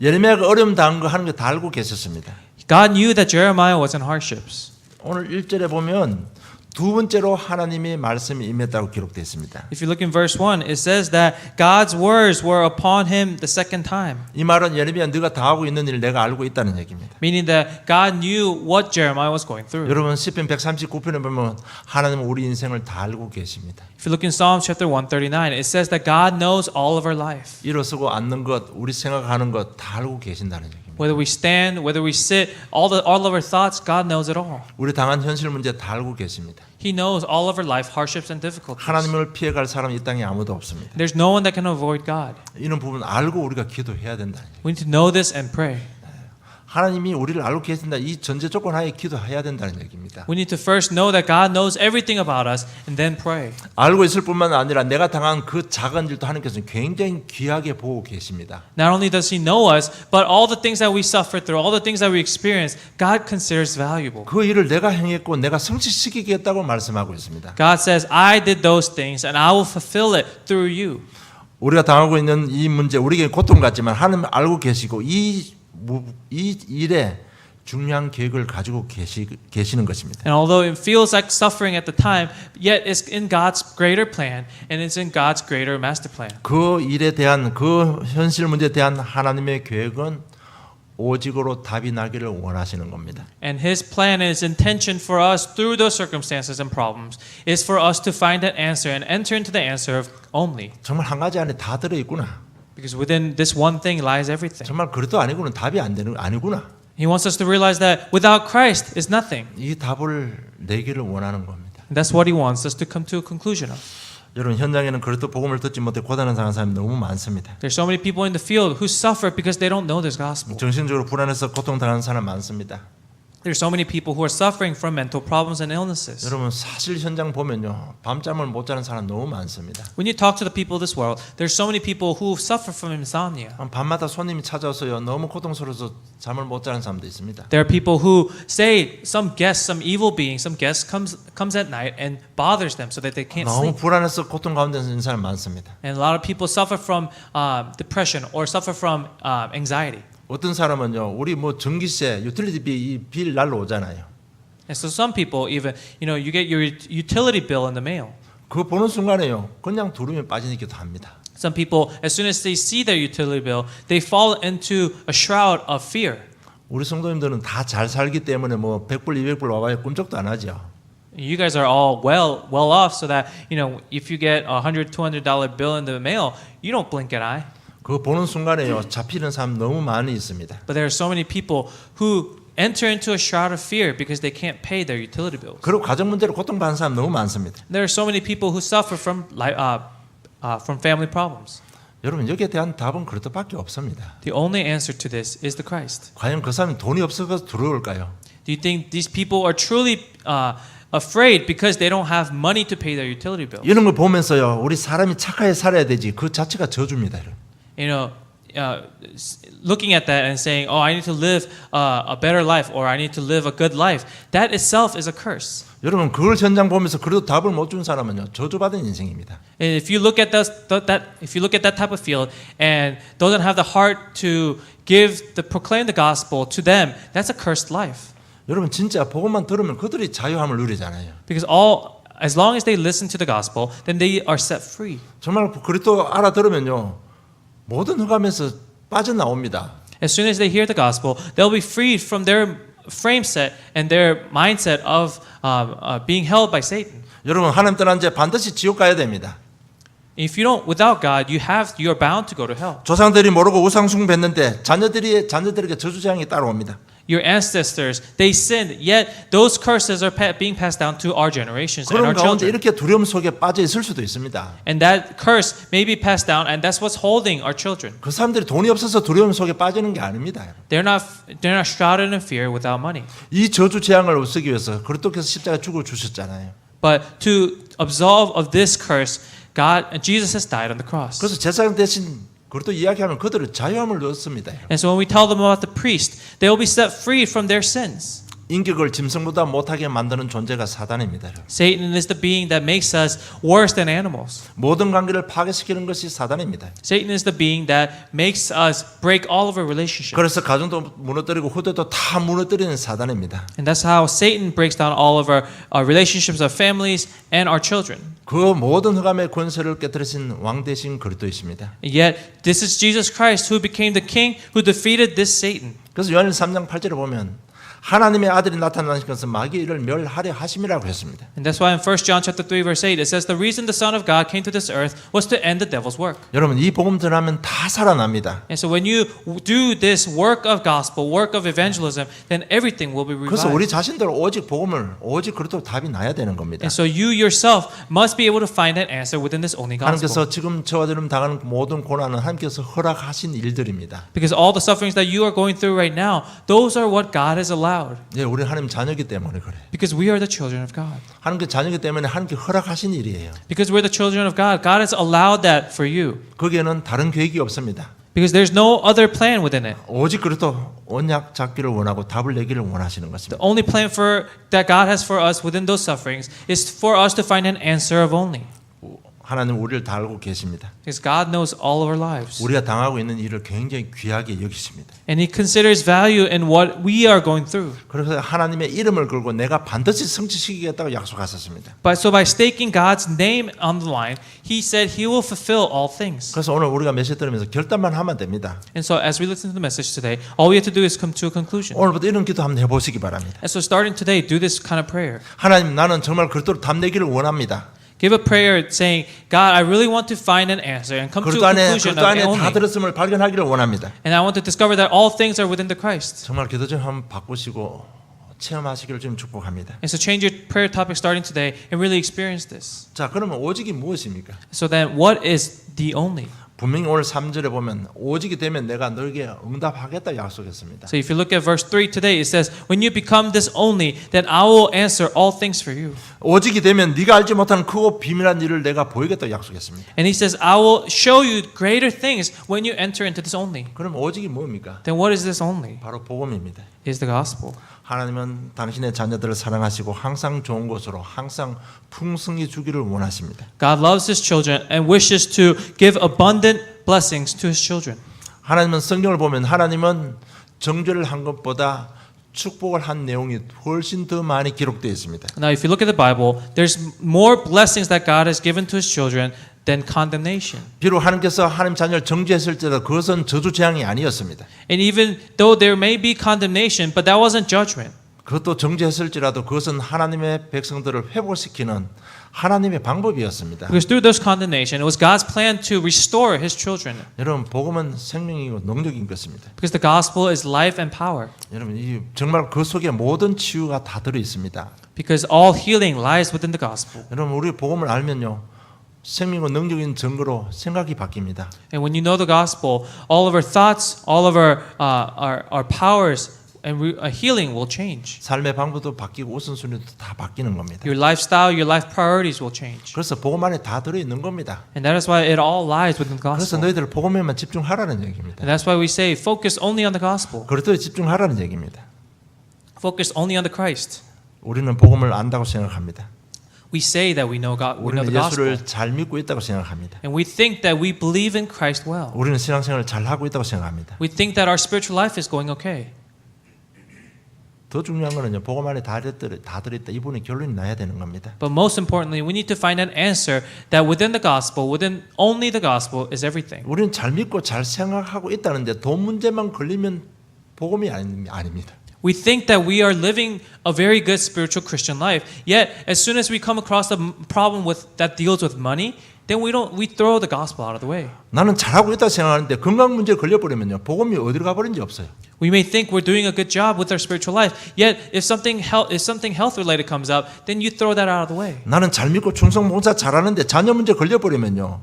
예레미야가 어려움 당한 거 하는 거 다 알고 계셨습니다. God knew that Jeremiah was in hardships. 오늘 1절에 보면 두 번째로 하나님의 말씀이 임했다고 기록되어 있습니다. If you look in verse 1, it says that God's words were upon him the second time. 이 말은 예레미야 네가 당하고 있는 일을 내가 알고 있다는 얘기입니다. Meaning that God knew what Jeremiah was going through. 여러분 시편 139편에 보면 하나님은 우리 인생을 다 알고 계십니다. If you look in Psalm chapter 139, it says that God knows all of our life. 일어서고 앉는 것, 우리 생각하는 것 다 알고 계신다는 얘기입니다. Whether we stand, whether we sit, all of our thoughts, God knows it all. 우리 당한 현실 문제 다 알고 계십니다. He knows all of our life hardships and difficulties. 하나님을 피해갈 사람이 이 땅에 아무도 없습니다. There's no one that can avoid God. 이런 부분 알고 우리가 기도해야 된다. We need to know this and pray. 하나님이 우리를 알고 계신다. 이 전제 조건 하에 기도해야 된다는 얘기입니다. We need to first know that God knows everything about us and then pray. 알고 있을 뿐만 아니라 내가 당한 그 작은 일도 하나님께서는 굉장히 귀하게 보고 계십니다. Not only does He know us, but all the things that we suffer through, all the things that we experience, God considers valuable. 그 일을 내가 행했고 내가 성취시키겠다고 말씀하고 있습니다. God says, I did those things and I will fulfill it through you. 우리가 당하고 있는 이 문제 우리에게 고통 같지만 하나님 알고 계시고 이 일에 중요한 계획을 가지고 계시는 것입니다. And although it feels like suffering at the time, yet it's in God's greater plan and it's in God's greater master plan. 그 일에 대한 그 현실 문제에 대한 하나님의 계획은 오직으로 답이 나기를 원하시는 겁니다. And His plan and His intention for us through those circumstances and problems is for us to find that answer and enter into the answer of only. 정말 한 가지 안에 다 들어 있구나. Because within this one thing lies everything. 정말 그래도 아니고는 답이 안 되는 아니구나. He wants us to realize that without Christ is nothing. 이 답을 내기를 원하는 겁니다. And that's what He wants us to come to a conclusion of. 여러분 현장에는 그래도 복음을 듣지 못해 고단한 사람이 너무 많습니다. There's so many people in the field who suffer because they don't know this gospel. 정신적으로 불안해서 고통당하는 사람 많습니다. There's so many people who are suffering from mental problems and illnesses. 여러분 사실 현장 보면요 밤잠을 못 자는 사람 너무 많습니다. When you talk to the people of this world, there's so many people who suffer from insomnia. 밤마다 손님이 찾아와서요 너무 고통스러워서 잠을 못 자는 사람도 있습니다. There are people who say some guest, some evil being, some guest comes at night and bothers them so that they can't 너무 sleep. 불안해서 고통 가운데 있는 사람 많습니다. And a lot of people suffer from depression or suffer from anxiety. 어떤 사람은요 우리 뭐 전기세, 유틸리티 빌 날로 오잖아요. And so some people even, you get your utility bill in the mail. 그거 보는 순간에요 그냥 두려움에 빠지기도 합니다. Some people, as soon as they see their utility bill, they fall into a shroud of fear. 우리 성도님들은 다 잘 살기 때문에 뭐 100불, 200불 와봐야 꿈쩍도 안 하죠. You guys are all well off so that, if you get a $100, $200 bill in the mail, you don't blink an eye. 그거 보는 순간에요 잡히는 사람 너무 많이 있습니다. But there are so many people who enter into a shroud of fear because they can't pay their utility bills. 그리고 가정 문제로 고통받는 사람 너무 많습니다. There are so many people who suffer from family problems. 여러분 여기에 대한 답은 그렇다밖에 없습니다. The only answer to this is the Christ. 과연 그 사람이 돈이 없어서 두려울까요? Do you think these people are truly afraid because they don't have money to pay their utility bills? 이런 걸 보면서요 우리 사람이 착하게 살아야 되지 그 자체가 저주입니다. Looking at that and saying, "Oh, I need to live a better life," or "I need to live a good life," that itself is a curse. 여러분 그걸 현장 보면서 그래도 답을 못 준 사람은요 저주받은 인생입니다. And if you look at that type of field and doesn't have the heart to proclaim the gospel to them, that's a cursed life. 여러분 진짜 복음만 들으면 그들이 자유함을 누리잖아요. Because as long as they listen to the gospel, then they are set free. 정말 그리스도 알아들으면요 모든 흑암에서 빠져나옵니다. As soon as they hear the gospel, they'll be freed from their frame set and their mindset of being held by Satan. 여러분 하나님 떠난 자 반드시 지옥 가야 됩니다. If you don't, without God, you are bound to go to hell. 조상들이 모르고 우상 숭배했는데 자녀들에게 저주 재앙이 따라옵니다. your ancestors, they sinned, yet those curses are being passed down to our generations and 그런 our 가운데 children. 이렇게 두려움 속에 빠져 있을 수도 있습니다. And that curse may be passed down, and that's what's holding our children. 그 사람들이 돈이 없어서 두려움 속에 빠지는 게 아닙니다. They're not shrouded in fear without money. 이 저주 재앙을 없애기 위해서 그리스도께서 십자가 죽어 주셨잖아요. But to absolve of this curse, Jesus has died on the cross. 그래서 제사장 대신 그리스도 이야기하면 그들은 자유함을 얻습니다. And so when we tell them about the priest, they will be set free from their sins. 인격을 짐승보다 못하게 만드는 존재가 사단입니다. Satan is the being that makes us worse than animals. 모든 관계를 파괴시키는 것이 사단입니다. Satan is the being that makes us break all of our relationships. 그래서 가정도 무너뜨리고 후대도 다 무너뜨리는 사단입니다. And that's how Satan breaks down all of our relationships, our families, and our children. 그 모든 흑암의 권세를 깨뜨리신 왕 대신 그리스도이십니다. Yet this is Jesus Christ who became the king who defeated this Satan. 그래서 요한일서 3장 8절에 보면 하나님의 아들이 나타나신 것은 마귀의 일을 멸하려 하심이라고 했습니다. And that's why in 1 John chapter 3 verse 8 it says the reason the Son of God came to this earth was to end the devil's work. 여러분 이 복음 전하면 다 살아납니다. And so when you do this work of gospel, work of evangelism, then everything will be 그래서 우리 revived. 자신들 오직 복음을 오직 그리스도 답이 나야 되는 겁니다. And so you yourself must be able to find that answer within this only gospel. 하나님께서 지금 저와 여러분 당하는 모든 고난은 하나님께서 허락하신 일들입니다. Because all the sufferings that you are going through right now, those are what God has allowed. 예, 우리 하나님 자녀이기 때문에 그래. Because we are the children of God. 하나님께 자녀이기 때문에 하나님께 허락하신 일이에요. Because we're the children of God, God has allowed that for you. 거기에는 다른 계획이 없습니다. Because there's no other plan within it. 오직 그리스도 언약 잡기를 원하고 답을 내기를 원하시는 The 것입니다. only plan that God has for us within those sufferings is for us to find an answer of only. 하나님 우리를 다 알고 계십니다. Because God knows all of our lives. 우리가 당하고 있는 일을 굉장히 귀하게 여기십니다. And He considers value in what we are going through. 그래서 하나님의 이름을 걸고 내가 반드시 성취시키겠다고 약속하셨습니다. But so by staking God's name on the line, He said He will fulfill all things. 그래서 오늘 우리가 메시지 들으면서 결단만 하면 됩니다. And so as we listen to the message today, all we have to do is come to a conclusion. 오늘부터 이런 기도 한번 해보시기 바랍니다. And so starting today, do this kind of prayer. 하나님 나는 정말 그리스도로 답 내기를 원합니다. Give a prayer saying, God, I really want to find an answer and come to 그리스도 a 안에 conclusion 그리스도 of 안에 다 only. 들었음을 발견하기를 원합니다. And I want to discover that all things are within the Christ. 정말 기도 좀 한번 바꾸시고 체험하시기를 좀 축복합니다. And so change your prayer topic starting today and really experience this. 자, 그러면 오직이 무엇입니까? So then what is the only? 분명히 오늘 3절에 보면 오직이 되면 내가 너에게 응답하겠다 약속했습니다. So if you look at verse 3 today, it says, when you become this only, then I will answer all things for you. 오직이 되면 네가 알지 못하는 크고 비밀한 일을 내가 보이겠다 약속했습니다. And he says, I will show you greater things when you enter into this only. 그럼 오직이 뭡니까? Then what is this only? 바로 복음입니다. Is the gospel. 하나님은 당신의 자녀들을 사랑하시고 항상 좋은 곳으로 항상 풍성히 주기를 원하십니다. God loves his children and wishes to give abundant blessings to his children. 하나님은 성경을 보면 하나님은 정죄를 한 것보다 축복을 한 내용이 훨씬 더 많이 기록되어 있습니다. Now if you look at the Bible, there's more blessings that God has given to his children than condemnation. 비록 하나님께서 하나님 자녀를 정죄했을지라도 그것은 저주 재앙이 아니었습니다. And even though there may be condemnation, but that wasn't judgment. 그것도 정죄했을지라도 그것은 하나님의 백성들을 회복시키는 하나님의 방법이었습니다. Because through this condemnation, it was God's plan to restore his children. 여러분 복음은 생명이고 능력인 것입니다. Because the gospel is life and power. 여러분 이 정말 그 속에 모든 치유가 다 들어 있습니다. Because all healing lies within the gospel. 여러분 우리 복음을 알면요. 생명과 능력인 증거로 생각이 바뀝니다. And when you know the gospel, all of our thoughts, all of our powers and healing will change. 삶의 방법도 바뀌고 우선순위도 다 바뀌는 겁니다. Your lifestyle, your life priorities will change. 그래서 복음 안에 다 들어 있는 겁니다. And that is why it all lies within the 그래서 gospel. 너희들 복음에만 집중하라는 얘기입니다. And that's why we say focus only on the gospel. 그리스도에 집중하라는 얘기입니다. Focus only on the Christ. 우리는 복음을 안다고 생각합니다. We say that we know God, we know 우리는 the gospel. 예수를 잘 믿고 있다고 생각합니다. And we think that we believe in Christ well. 우리는 신앙생활을 잘 하고 있다고 생각합니다. We think that our spiritual life is going okay. 더 중요한 거는요. 복음 안에 다 들어있다. 이분의 결론이 나야 되는 겁니다. But most importantly, we need to find an answer that within the gospel, within only the gospel is everything. 우리는 잘 믿고 잘 생각하고 있다는데 돈 문제만 걸리면 복음이 아닙니다. We think that we are living a very good spiritual Christian life. Yet, as soon as we come across a problem that deals with money, then we throw the gospel out of the way. 나는 잘하고 있다 생각하는데 건강 문제에 걸려버리면요. 복음이 어디로 가버린지 없어요. We may think we're doing a good job with our spiritual life, yet if something health related comes up, then you throw that out of the way. 나는 잘 믿고 충성 봉사 잘하는데 자녀 문제 걸려버리면요.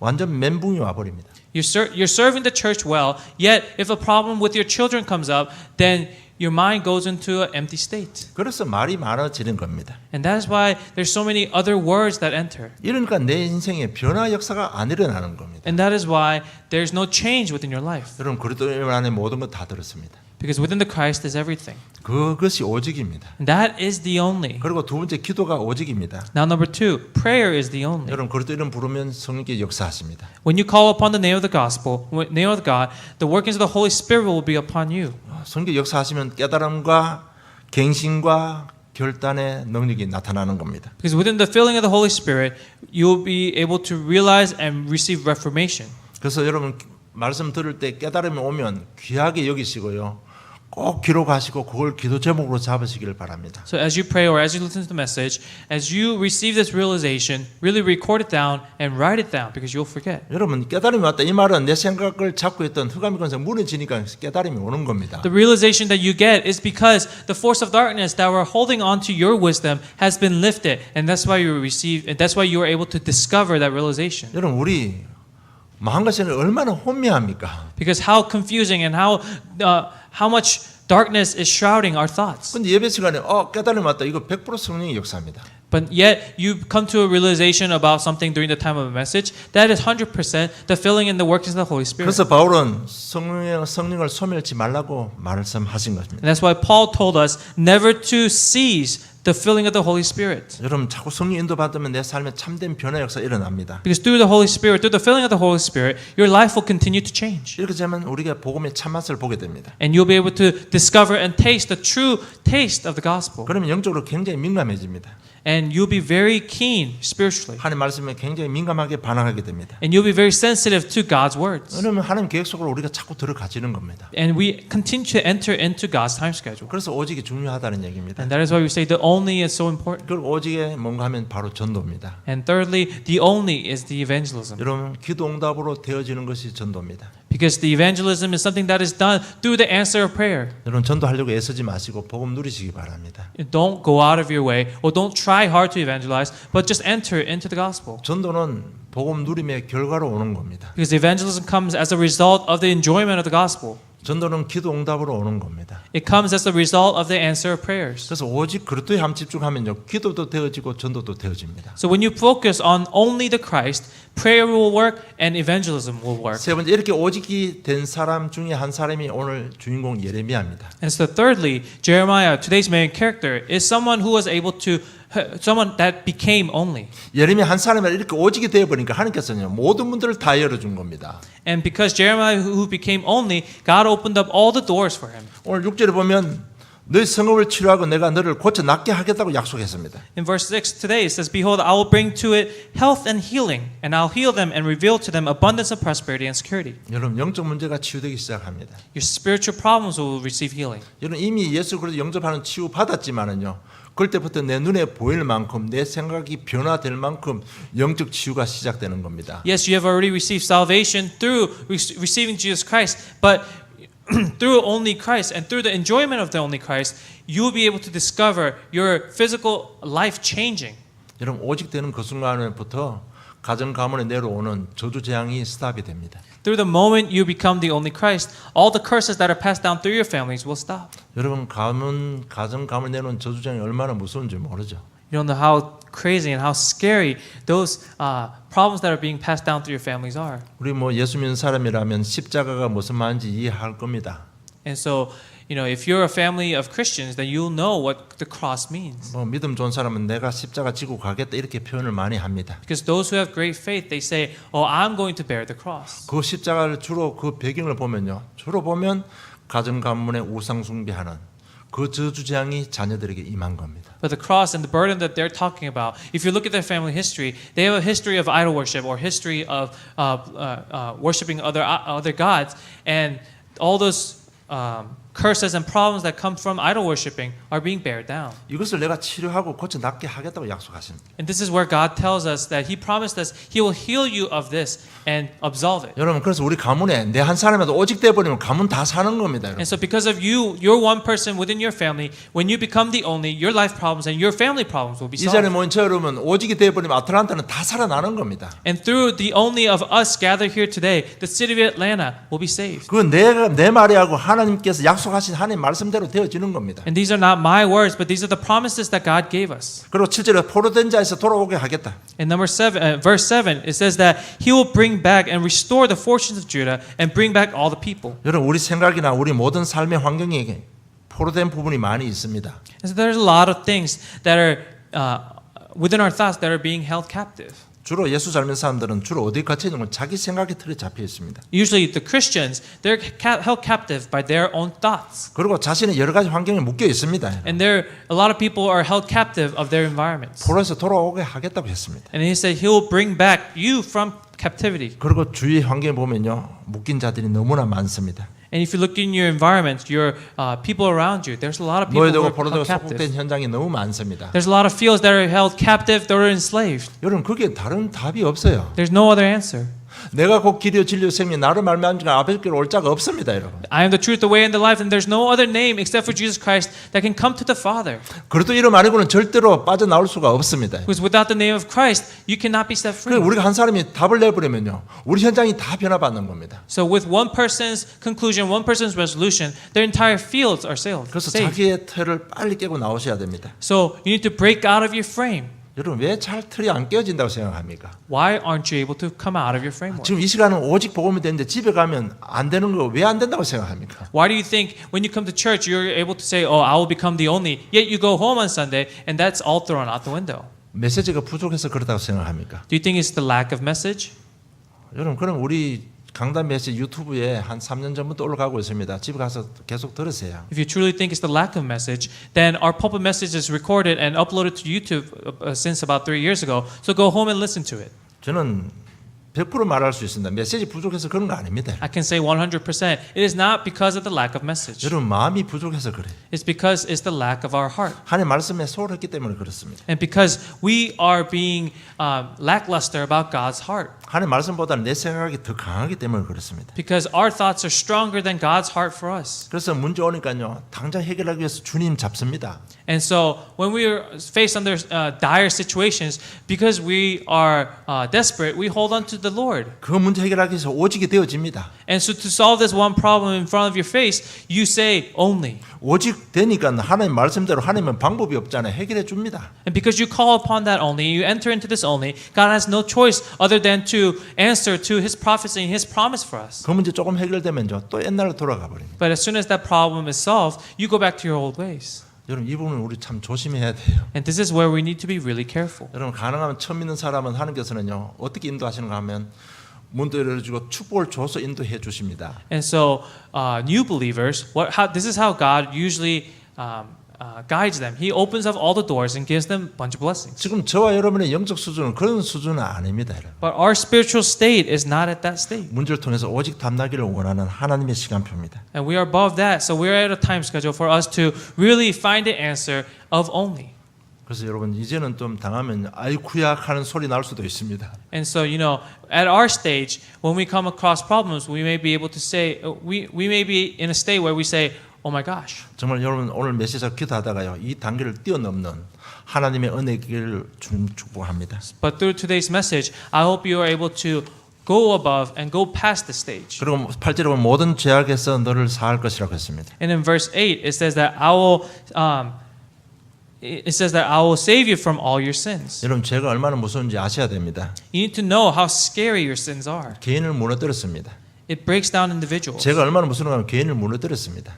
완전 멘붕이 와버립니다. You're serving the church well, yet if a problem with your children comes up, then your mind goes into an empty state. 그래서 말이 많아지는 겁니다. And that is why there's so many other words that enter. 이러니까 내 인생에 변화 역사가 안 일어나는 겁니다. And that is why there's no change within your life. 여러분 그리스도 안에 모든 것 다 들었습니다. Because within the Christ is everything. 그것이 오직입니다. And that is the only. 그리고 두 번째 기도가 오직입니다. Now number 2, prayer is the only. 여러분 그리스도 이름 부르면 성령께 역사하십니다. When you call upon the name of the gospel, name of God, the workings of the Holy Spirit will be upon you. 성령께 역사하시면 깨달음과 갱신과 결단의 능력이 나타나는 겁니다. Because within the filling of the Holy Spirit, you will be able to realize and receive reformation. 그래서 여러분 말씀 들을 때 깨달음이 오면 귀하게 여기시고요. 꼭 기록하시고 그걸 기도 제목으로 잡으시기를 바랍니다. So as you pray or as you listen to the message, as you receive this realization, really record it down and write it down because you'll forget. 여러분 깨달음이 왔다 이 말은 내 생각을 잡고 있던 흑암의 권세 무너지니까 깨달음이 오는 겁니다. The realization that you get is because the force of darkness that were holding on to your wisdom has been lifted, and that's why you receive, and that's why you are able to discover that realization. 여러분 우리 마음과 생각이 얼마나 혼미합니까? Because how confusing and how much darkness is shrouding our thoughts. 근데 예배 시간에 깨달음이 왔다 이거 100% 성령의 역사입니다. But yet you come to a realization about something during the time of a message. That is 100% the filling and the workings of the Holy Spirit. 그래서 바울은 성령을 소멸치 말라고 말씀하신 것입니다. And that's why Paul told us never to cease the filling of the Holy Spirit. 여러분 자꾸 성령 인도 받으면 내 삶에 참된 변화 역사 일어납니다. Because through the Holy Spirit, through the filling of the Holy Spirit, your life will continue to change. 이렇게 되면 우리가 복음의 참맛을 보게 됩니다. And you'll be able to discover and taste the true taste of the gospel. 그러면 영적으로 굉장히 민감해집니다. And you'll be very keen spiritually. 하나님 말씀에 굉장히 민감하게 반응하게 됩니다. And you'll be very sensitive to God's words. 그러면 하나님 계획 속으로 우리가 자꾸 들어가지는 겁니다. And we continue to enter into God's time schedule. 그래서 오직이 중요하다는 얘기입니다. And that is why we say the only is so important. 그리고 오직에 뭔가 하면 바로 전도입니다. And thirdly, the only is the evangelism. 여러분 기도 응답으로 되어지는 것이 전도입니다. Because the evangelism is something that is done through the answer of prayer. 여러분 전도하려고 애쓰지 마시고 복음 누리시기 바랍니다. Don't go out of your way or don't try hard to evangelize, but just enter into the gospel. 전도는 복음 누림의 결과로 오는 겁니다. Because evangelism comes as a result of the enjoyment of the gospel. 전도는 기도 응답으로 오는 겁니다. It comes as a result of the answer of prayers. 그래서 오직 그리스도에 함 집중하면요. 기도도 되어지고 전도도 되어집니다. So when you focus on only the Christ, prayer will work and evangelism will work. 세 번째 이렇게 오직이 된 사람 중에 한 사람이 오늘 주인공 예레미야입니다. And so thirdly, Jeremiah, today's main character, is someone who was able to someone that became only. 예레미야 한 사람이 이렇게 오직이 되어 버리니까 하나님께서는 모든 문들을 다 열어 준 겁니다. And because Jeremiah who became only, God opened up all the doors for him. 오늘 6절에 보면 너희 성읍을 치료하고 내가 너를 고쳐 낫게 하겠다고 약속했습니다. In verse 6 today it says, Behold, I will bring to it health and healing, and I'll heal them and reveal to them abundance of prosperity and security. 여러분 영적 문제가 치유되기 시작합니다. Your spiritual problems will receive healing. 여러분 이미 예수 그리스도 영접하는 치유 받았지만은요. 그럴 때부터 내 눈에 보일 만큼 내 생각이 변화될 만큼 영적 치유가 시작되는 겁니다. Yes, you have already received salvation through receiving Jesus Christ, but through only Christ and through the enjoyment of the only Christ, you will be able to discover your physical life changing. 여러분 오직 되는 그 순간부터 가정 가문에 내려오는 저주 재앙이 스탑이 됩니다. Through the moment you become the only Christ, all the curses that are passed down through your families will stop. 여러분 가정 가문에 내려오는 저주 재앙이 얼마나 무서운지 모르죠. You don't know how crazy and how scary those problems that are being passed down through your families are. 우리 뭐 예수 믿는 사람이라면 십자가가 무슨 말인지 이해할 겁니다. And so, you know, if you're a family of Christians, then you'll know what the cross means. 뭐 믿음 좋은 사람은 내가 십자가 지고 가겠다 이렇게 표현을 많이 합니다. Because those who have great faith, they say, "Oh, I'm going to bear the cross." 그 십자가를 주로 그 배경을 보면요. 주로 보면 가정 가문에 우상 숭배하는 그 저주 재앙이 자녀들에게 임한 겁니다. But the cross and the burden that they're talking about, if you look at their family history, they have a history of idol worship or history of worshiping other gods, and all those curses and problems that come from idol worshiping are being bared down. 이것을 내가 치료하고 고쳐 낫게 하겠다고 약속하십니다. And this is where God tells us that He promised us He will heal you of this and absolve it. 여러분 그래서 우리 가문에 내 한 사람이라도 오직 돼 버리면 가문 다 사는 겁니다. 여러분. And so because of you, you're one person within your family, when you become the only, your life problems and your family problems will be 이 자리에 solved. 모인 저 여러분 오직이 돼 버리면 아틀란타는 다 살아나는 겁니다. And through the only of us gathered here today, the city of Atlanta will be saved. 그건 내 말이 하고 하나님께서 약속하신 하나님 말씀대로 되어지는 겁니다. And these are not my words, but these are the promises that God gave us. 그리고 7절에 포로된 자에서 돌아오게 하겠다. In verse 7, it says that He will bring back and restore the fortunes of Judah and bring back all the people. 여러분 우리 생각이나 우리 모든 삶의 환경에 포로된 부분이 많이 있습니다. And so there's a lot of things that are within our thoughts that are being held captive. 주로 예수 잘 믿는 사람들은 주로 어디 갇혀 있는 건 자기 생각의 틀에 잡혀 있습니다. Usually the Christians, they're held captive by their own thoughts. 그리고 자신의 여러 가지 환경에 묶여 있습니다. And a lot of people are held captive of their environments. 포로에서 돌아오게 하겠다고 했습니다. And He said He will bring back you from captivity. 그리고 주위 환경에 보면요 묶인 자들이 너무나 많습니다. And if you look in your environment, your people around you, there's a lot of people who 노예되고 are 포로되고 held captive. 속국된 현장이 너무 많습니다. There's a lot of fields that are held captive, that are enslaved. 여러분 그게 다른 답이 없어요. There's no other answer. 내가 곧 길이요 진리요 생명 나를 말미암은 자가 아버지께로 올 자가 없습니다, 여러분. I am the truth, the way, and the life, and there's no other name except for Jesus Christ that can come to the Father. 그래도 이름 아니고는 절대로 빠져나올 수가 없습니다. Because without the name of Christ, you cannot be set free. 그러니까 우리가 한 사람이 답을 내버리면요 우리 현장이 다 변화받는 겁니다. So with one person's conclusion, one person's resolution, their entire fields are saved. 그래서 자기의 틀을 빨리 깨고 나오셔야 됩니다. So you need to break out of your frame. 여러분 왜 잘 틀이 안 깨어진다고 생각합니까? Why aren't you able to come out of your framework? 지금 이 시간은 오직 복음이 되는데 집에 가면 안 되는 거 왜 안 된다고 생각합니까? Why do you think when you come to church you're able to say, "Oh, I will become the only," yet you go home on Sunday and that's all thrown out the window? 메시지가 부족해서 그렇다고 생각합니까? Do you think it's the lack of message? 여러분 그럼 우리 강단 메시지 유튜브에 한 3년 전부터 올라가고 있습니다. 집에 가서 계속 들으세요. If you truly think it's the lack of message, then our pulpit message is recorded and uploaded to YouTube since about 3 years ago. So go home and listen to it. 저는 100% 말할 수 있습니다. 메시지 부족해서 그런 거 아닙니다. I can say 100%. It is not because of the lack of message. 여러분 마음이 부족해서 그래요. It's because it's the lack of our heart. 하나님 말씀에 소홀했기 때문에 그렇습니다. And because we are being lackluster about God's heart. 하나님 말씀보다는 내 생각이 더 강하기 때문에 그렇습니다. Because our thoughts are stronger than God's heart for us. 그래서 문제 오니까요. 당장 해결하기 위해서 주님 잡습니다. And so when we are faced under dire situations, because we are desperate, we hold on to the Lord. 그 문제 해결하기 위해서 오직이 되어집니다. And so to solve this one problem in front of your face, you say only. 오직 되니까 하나님 말씀대로 하나님은 방법이 없잖아요. 해결해 줍니다. And because you call upon that only, you enter into this only, God has no choice other than to answer to His prophecy and His promise for us. 그 문제 조금 해결되면요. 또 옛날로 돌아가 버립니다. But as soon as that problem is solved, you go back to your old ways. 여러분 이 부분은 우리 참 조심해야 돼요. And this is where we need to be really careful. 여러분 가능하면 처음 믿는 사람은 하나님께서는요. 어떻게 인도하시는가 하면 문도 열어주고 축복을 줘서 인도해 주십니다. And so new believers, this is how God usually guides them. He opens up all the doors and gives them a bunch of blessings. 지금 저와 여러분의 영적 수준은 그런 수준은 아닙니다. 여러분. But our spiritual state is not at that state. 문제를 통해서 오직 담나기를 원하는 하나님의 시간표입니다. And we are above that. So we're at a time schedule for us to really find the answer of only. 그래서 여러분 이제는 좀 당하면 아이쿠야 하는 소리 날 수도 있습니다. And so, at our stage, when we come across problems, we may be able to say, we may be in a state where we say, oh my gosh. 정말 여러분 오늘 메시지를 기도하다가요. 이 단계를 뛰어넘는 하나님의 은혜의 길을 축복합니다. But through today's message, I hope you are able to go above and go past the stage. 그리고 8절에 보면 모든 죄악에서 너를 사할 것이라고 했습니다. And in verse 8, it says that I will save you from all your sins. 여러분 죄가 얼마나 무서운지 아셔야 됩니다. You need to know how scary your sins are. 개인을 무너뜨렸습니다. It breaks down individuals. 죄가 얼마나 무서운가 하면 개인을 무너뜨렸습니다.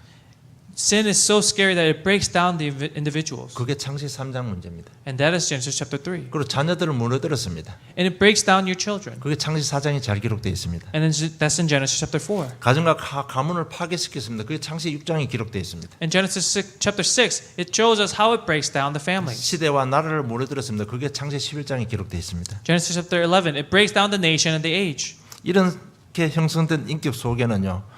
Sin is so scary that it breaks down the individuals. 그게 창세기 3장 문제입니다. And that is Genesis chapter 3. 그리고 자녀들을 무너뜨렸습니다. And it breaks down your children. 그게 창세기 4장에 잘 기록되어 있습니다. And that's in Genesis chapter 4. 가정과 가문을 파괴시켰습니다. 그게 창세기 6장에 기록되어 있습니다. In Genesis chapter 6, it shows us how it breaks down the family. 시대와 나라를 무너뜨렸습니다. 그게 창세기 11장에 기록되어 있습니다. Genesis chapter 11, it breaks down the nation and the age. 이렇게 형성된 인격 속에는요.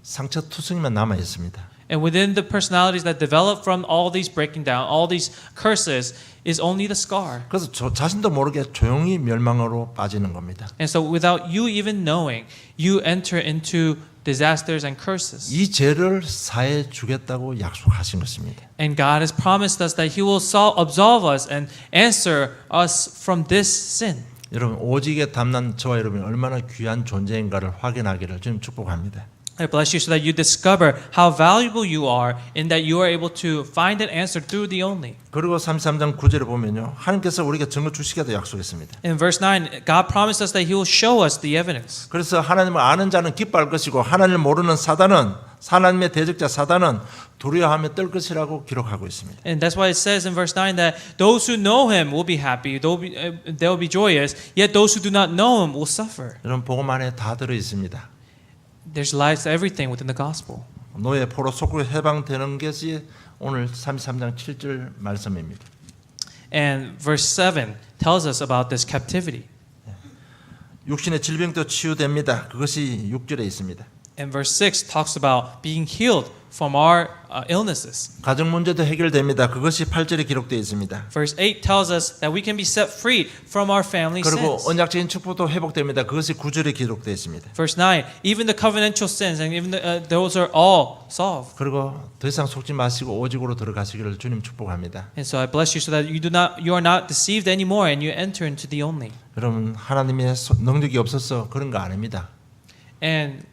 상처 투성이만 남아 있습니다. And within the personalities that develop from all these breaking down, all these curses, is only the scar. 그래서 자신도 모르게 조용히 멸망으로 빠지는 겁니다. And so without you even knowing, you enter into disasters and curses. 이 죄를 사해 주겠다고 약속하신 것입니다. And God has promised us that He will absolve us and answer us from this sin. 여러분 오직에 담난 저와 여러분이 얼마나 귀한 존재인가를 확인하기를 주님 축복합니다. I bless you so that you discover how valuable you are in that you are able to find an answer through the only. 그리고 33장 9절에 보면요. 하나님께서 우리에게 증거 주시겠다 약속했습니다. In verse 9, God promised us that He will show us the evidence. 그래서 하나님을 아는 자는 기뻐할 것이고 하나님을 모르는 하나님의 대적자 사단은 두려워하며 떨 것이라고 기록하고 있습니다. And that's why it says in verse 9 that those who know Him will be happy, they'll be joyous, yet those who do not know Him will suffer. 여러분 복음 안에 다 들어 있습니다. There's lies to everything within the gospel. 노예 포로 속고 해방되는 것이 오늘 33장 7절 말씀입니다. And verse 7 tells us about this captivity. 육신의 질병도 치유됩니다. 그것이 6절에 있습니다. And verse 6 talks about being healed from our illnesses. 가정 문제도 해결됩니다. 그것이 8절에 기록되어 있습니다. Verse 8 tells us that we can be set free from our family 그리고 sins. 언약적인 축복도 회복됩니다. 그것이 9절에 기록되어 있습니다. Verse 9, even the covenantal sins and even those are all solved. 그리고 더 이상 속지 마시고 오직으로 들어가시기를 주님 축복합니다. And so I bless you so that you are not deceived anymore and you enter into the only. 여러분 하나님의 능력이 없어서 그런 거 아닙니다. And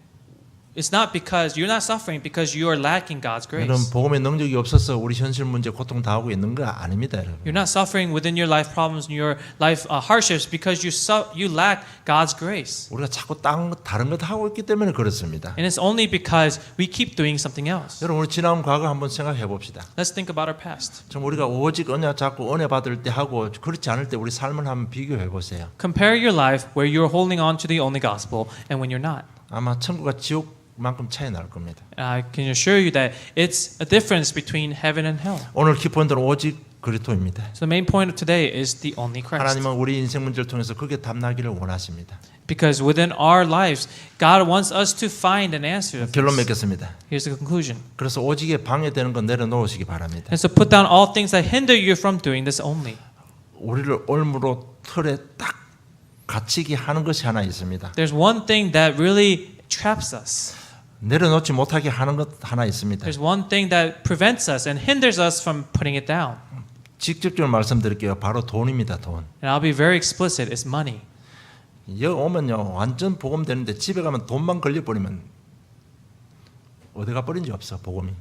it's not because you're not suffering because you are lacking God's grace. 여러분 복음의 능력이 없어서 우리 현실 문제 고통 당하고 있는 거 아닙니다, 여러분. You're not suffering within your life problems and your life hardships because you lack God's grace. 우리가 자꾸 다른 것 하고 있기 때문에 그렇습니다. And it's only because we keep doing something else. 여러분 우리 지나온 과거 한번 생각해 봅시다. Let's think about our past. 좀 우리가 오직 언약 잡고 은혜 받을 때 하고 그렇지 않을 때 우리 삶을 한번 비교해 보세요. Compare your life where you're holding on to the only gospel and when you're not. 아마 천국과 지옥만큼 차이 날 겁니다. I can assure you that it's a difference between heaven and hell. 오늘 키포인트는 오직 그리스도입니다. So the main point of today is the only Christ. 하나님은 우리 인생 문제를 통해서 그게 답나기를 원하십니다. Because within our lives, God wants us to find an answer. to 결론 this. 맺겠습니다. Here's the conclusion. 그래서 오직에 방해되는 건 내려놓으시기 바랍니다. And so put down all things that hinder you from doing this only. 우리를 올무로 틀에 딱 갇히게 하는 것이 하나 있습니다. There's one thing that really traps us. 내려놓지 못하게 하는 것 하나 있습니다. There's one thing that prevents us and hinders us from putting it down. 직접적으로 말씀드릴게요. 바로 돈입니다. 돈. And I'll be very explicit. It's money. 여기 오면요 완전 복음 되는데 집에 가면 돈만 걸려버리면 어디가 버린지 없어 복음이.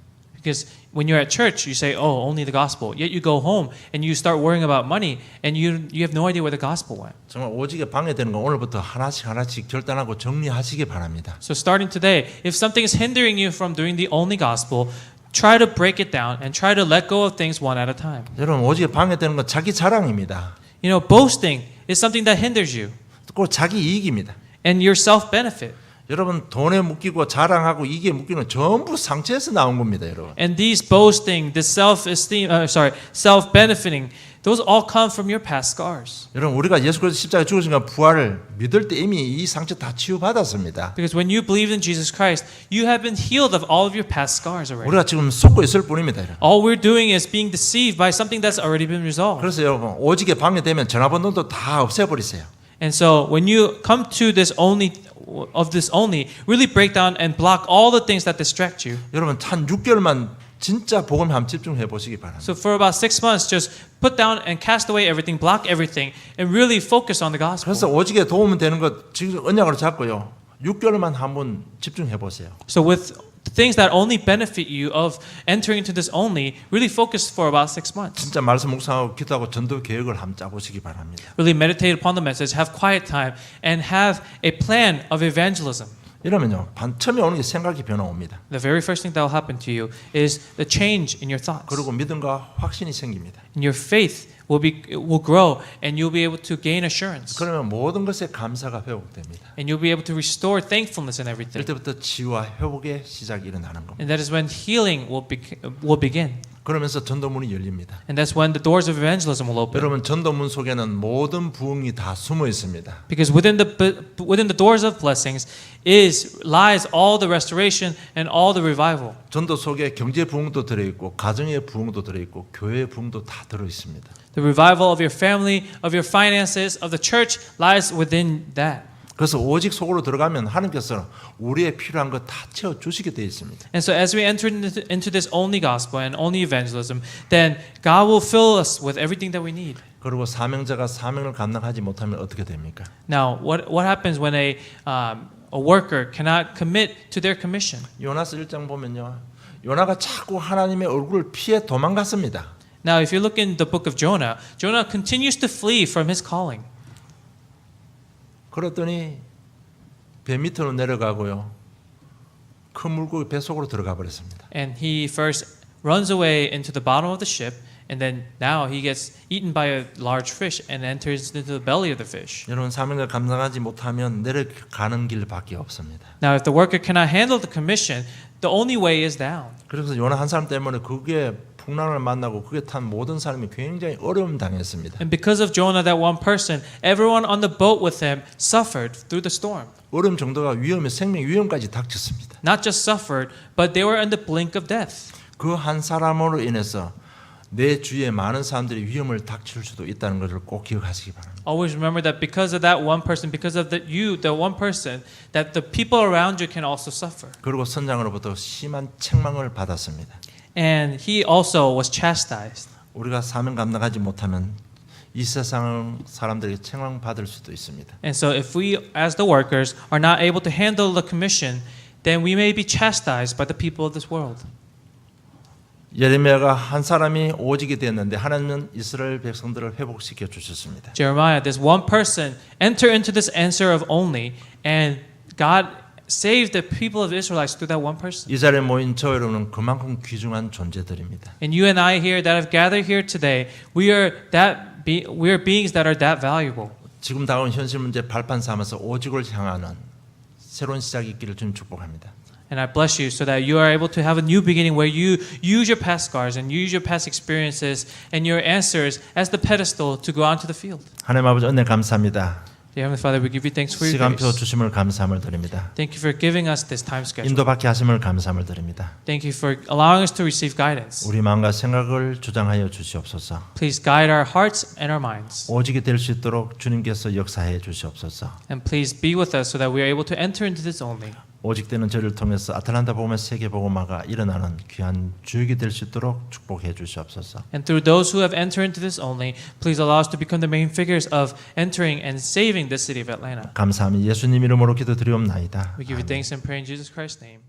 Because when you're at church, you say, "Oh, only the gospel." Yet you go home and you start worrying about money, and you have no idea where the gospel went. 정말 오직에 방해되는 거 오늘부터 하나씩 결단하고 정리하시기 바랍니다. So starting today, if something is hindering you from doing the only gospel, try to break it down and try to let go of things one at a time. 여러분 오직에 방해되는 건 자기 자랑입니다. You know, boasting is something that hinders you, 꼭 자기 이익입니다. and your self-benefit. 여러분 돈에 묶이고 자랑하고 이게 묶이는 건 전부 상처에서 나온 겁니다, 여러분. And these boasting, this self-benefiting, those all come from your past scars. 여러분 우리가 예수 그리스도 십자가에 죽으신 부활을 믿을 때 이미 이 상처 다 치유받았습니다. Because when you believe in Jesus Christ, you have been healed of all of your past scars already. 우리가 지금 속고 있을 뿐입니다. 여러분. All we're doing is being deceived by something that's already been resolved. 그래서 여러분 오직에 방해되면 전화번호도 다 없애버리세요. And so when you come to this only, really break down and block all the things that distract you. 여러분 한 6개월만 진짜 복음에 한번 집중해 보시기 바랍니다. So for about 6 months, just put down and cast away everything, block everything, and really focus on the gospel. 그래서 오직에 도움이 되는 것 지금 언약으로 잡고요. 6개월만 한번 집중해 보세요. So with things that only benefit you of entering into this only, really focus for about 6 months. 진짜 말씀 묵상하고 기도하고 전도 계획을 한번 짜보시기 바랍니다. Really meditate upon the message, have quiet time, and have a plan of evangelism. 이러면요, 처음에 오는 게 생각이 변화옵니다. The very first thing that will happen to you is the change in your thoughts. 그리고 믿음과 확신이 생깁니다. And your faith will grow, and you'll be able to gain assurance. 그러면 모든 것에 감사가 회복됩니다. And you'll be able to restore thankfulness in everything. 이때부터 치유와 회복의 시작이 일어나는 겁니다. And that is when healing will begin. 그러면서 전도문이 열립니다. And that's when the doors of evangelism will open. 여러분 전도문 속에는 모든 부흥이 다 숨어 있습니다. Because within the doors of blessings lies all the restoration and all the revival. 전도 속에 경제 부흥도 들어 있고 가정의 부흥도 들어 있고 교회 부흥도 다 들어 있습니다. The revival of your family, of your finances, of the church lies within that. 그래서 오직 속으로 들어가면 하나님께서는 우리의 필요한 거 다 채워 주시게 되어 있습니다. And so as we enter into this only gospel and only evangelism, then God will fill us with everything that we need. 그리고 사명자가 사명을 감당하지 못하면 어떻게 됩니까? Now, what happens when a worker cannot commit to their commission? 요나서 1장 보면요. 요나가 자꾸 하나님의 얼굴을 피해 도망갔습니다. Now, if you look in the book of Jonah, Jonah continues to flee from his calling. 그랬더니 배 밑으로 내려가고요. 큰 물고기 배 속으로 들어가 버렸습니다. And he first runs away into the bottom of the ship, and then now he gets eaten by a large fish and enters into the belly of the fish. 여러분 사명을 감당하지 못하면 내려가는 길밖에 없습니다. Now, if the worker cannot handle the commission, the only way is down. 그래서 요나 한 사람 때문에 그게 풍랑을 만나고 그게 탄 모든 사람이 굉장히 어려움 당했습니다. And because of Jonah, that one person, everyone on the boat with him suffered through the storm. 어려움 정도가 생명 위험까지 닥쳤습니다. Not just suffered, but they were on the blink of death. 그 한 사람으로 인해서 내 주위에 많은 사람들이 위험을 닥칠 수도 있다는 것을 꼭 기억하시기 바랍니다. Always remember that because of that one person, because of the one person, that the people around you can also suffer. 그리고 선장으로부터 심한 책망을 받았습니다. And he also was chastised. 우리가 사명 감당하지 못하면 이 세상 사람들에게 책망 받을 수도 있습니다. And so if we as the workers are not able to handle the commission, then we may be chastised by the people of this world. 예레미야가 한 사람이 오직이 됐는데 하나님은 이스라엘 백성들을 회복시켜 주셨습니다. Jeremiah, this one person, enter into this answer of only, and God saved the people of Israelites through that one person. 이 자리에 모인 저 여러분은 그만큼 귀중한 존재들입니다. And you and I here that have gathered here today, we are beings that are that valuable. 지금 다가온 현실 문제 발판 삼아서 오직을 향하는 새로운 시작이 있기를 주님 축복합니다. And I bless you so that you are able to have a new beginning where you use your past scars and use your past experiences and your answers as the pedestal to go out to the field. 하나님 아버지 은혜 감사합니다. Dear Heavenly Father, we give you thanks for your 시간표 grace. 주심을 감사함을 드립니다. Thank you for giving us this time schedule. 인도받게 하심을 감사함을 드립니다. Thank you for allowing us to receive guidance. 우리 마음과 생각을 주장하여 주시옵소서. Please guide our hearts and our minds. 오직이 될 수 있도록 주님께서 역사해 주시옵소서. And please be with us so that we are able to enter into this only. 오직되는 저를 통해서 아틀란타 복음의 세계 복음화가 일어나는 귀한 주역이 될 수 있도록 축복해 주시옵소서. And through those who have entered into this only, please allow us to become the main figures of entering and saving this city of Atlanta. 감사합니다. 예수님 이름으로 기도드리옵나이다. We give you thanks and pray in Jesus Christ's name.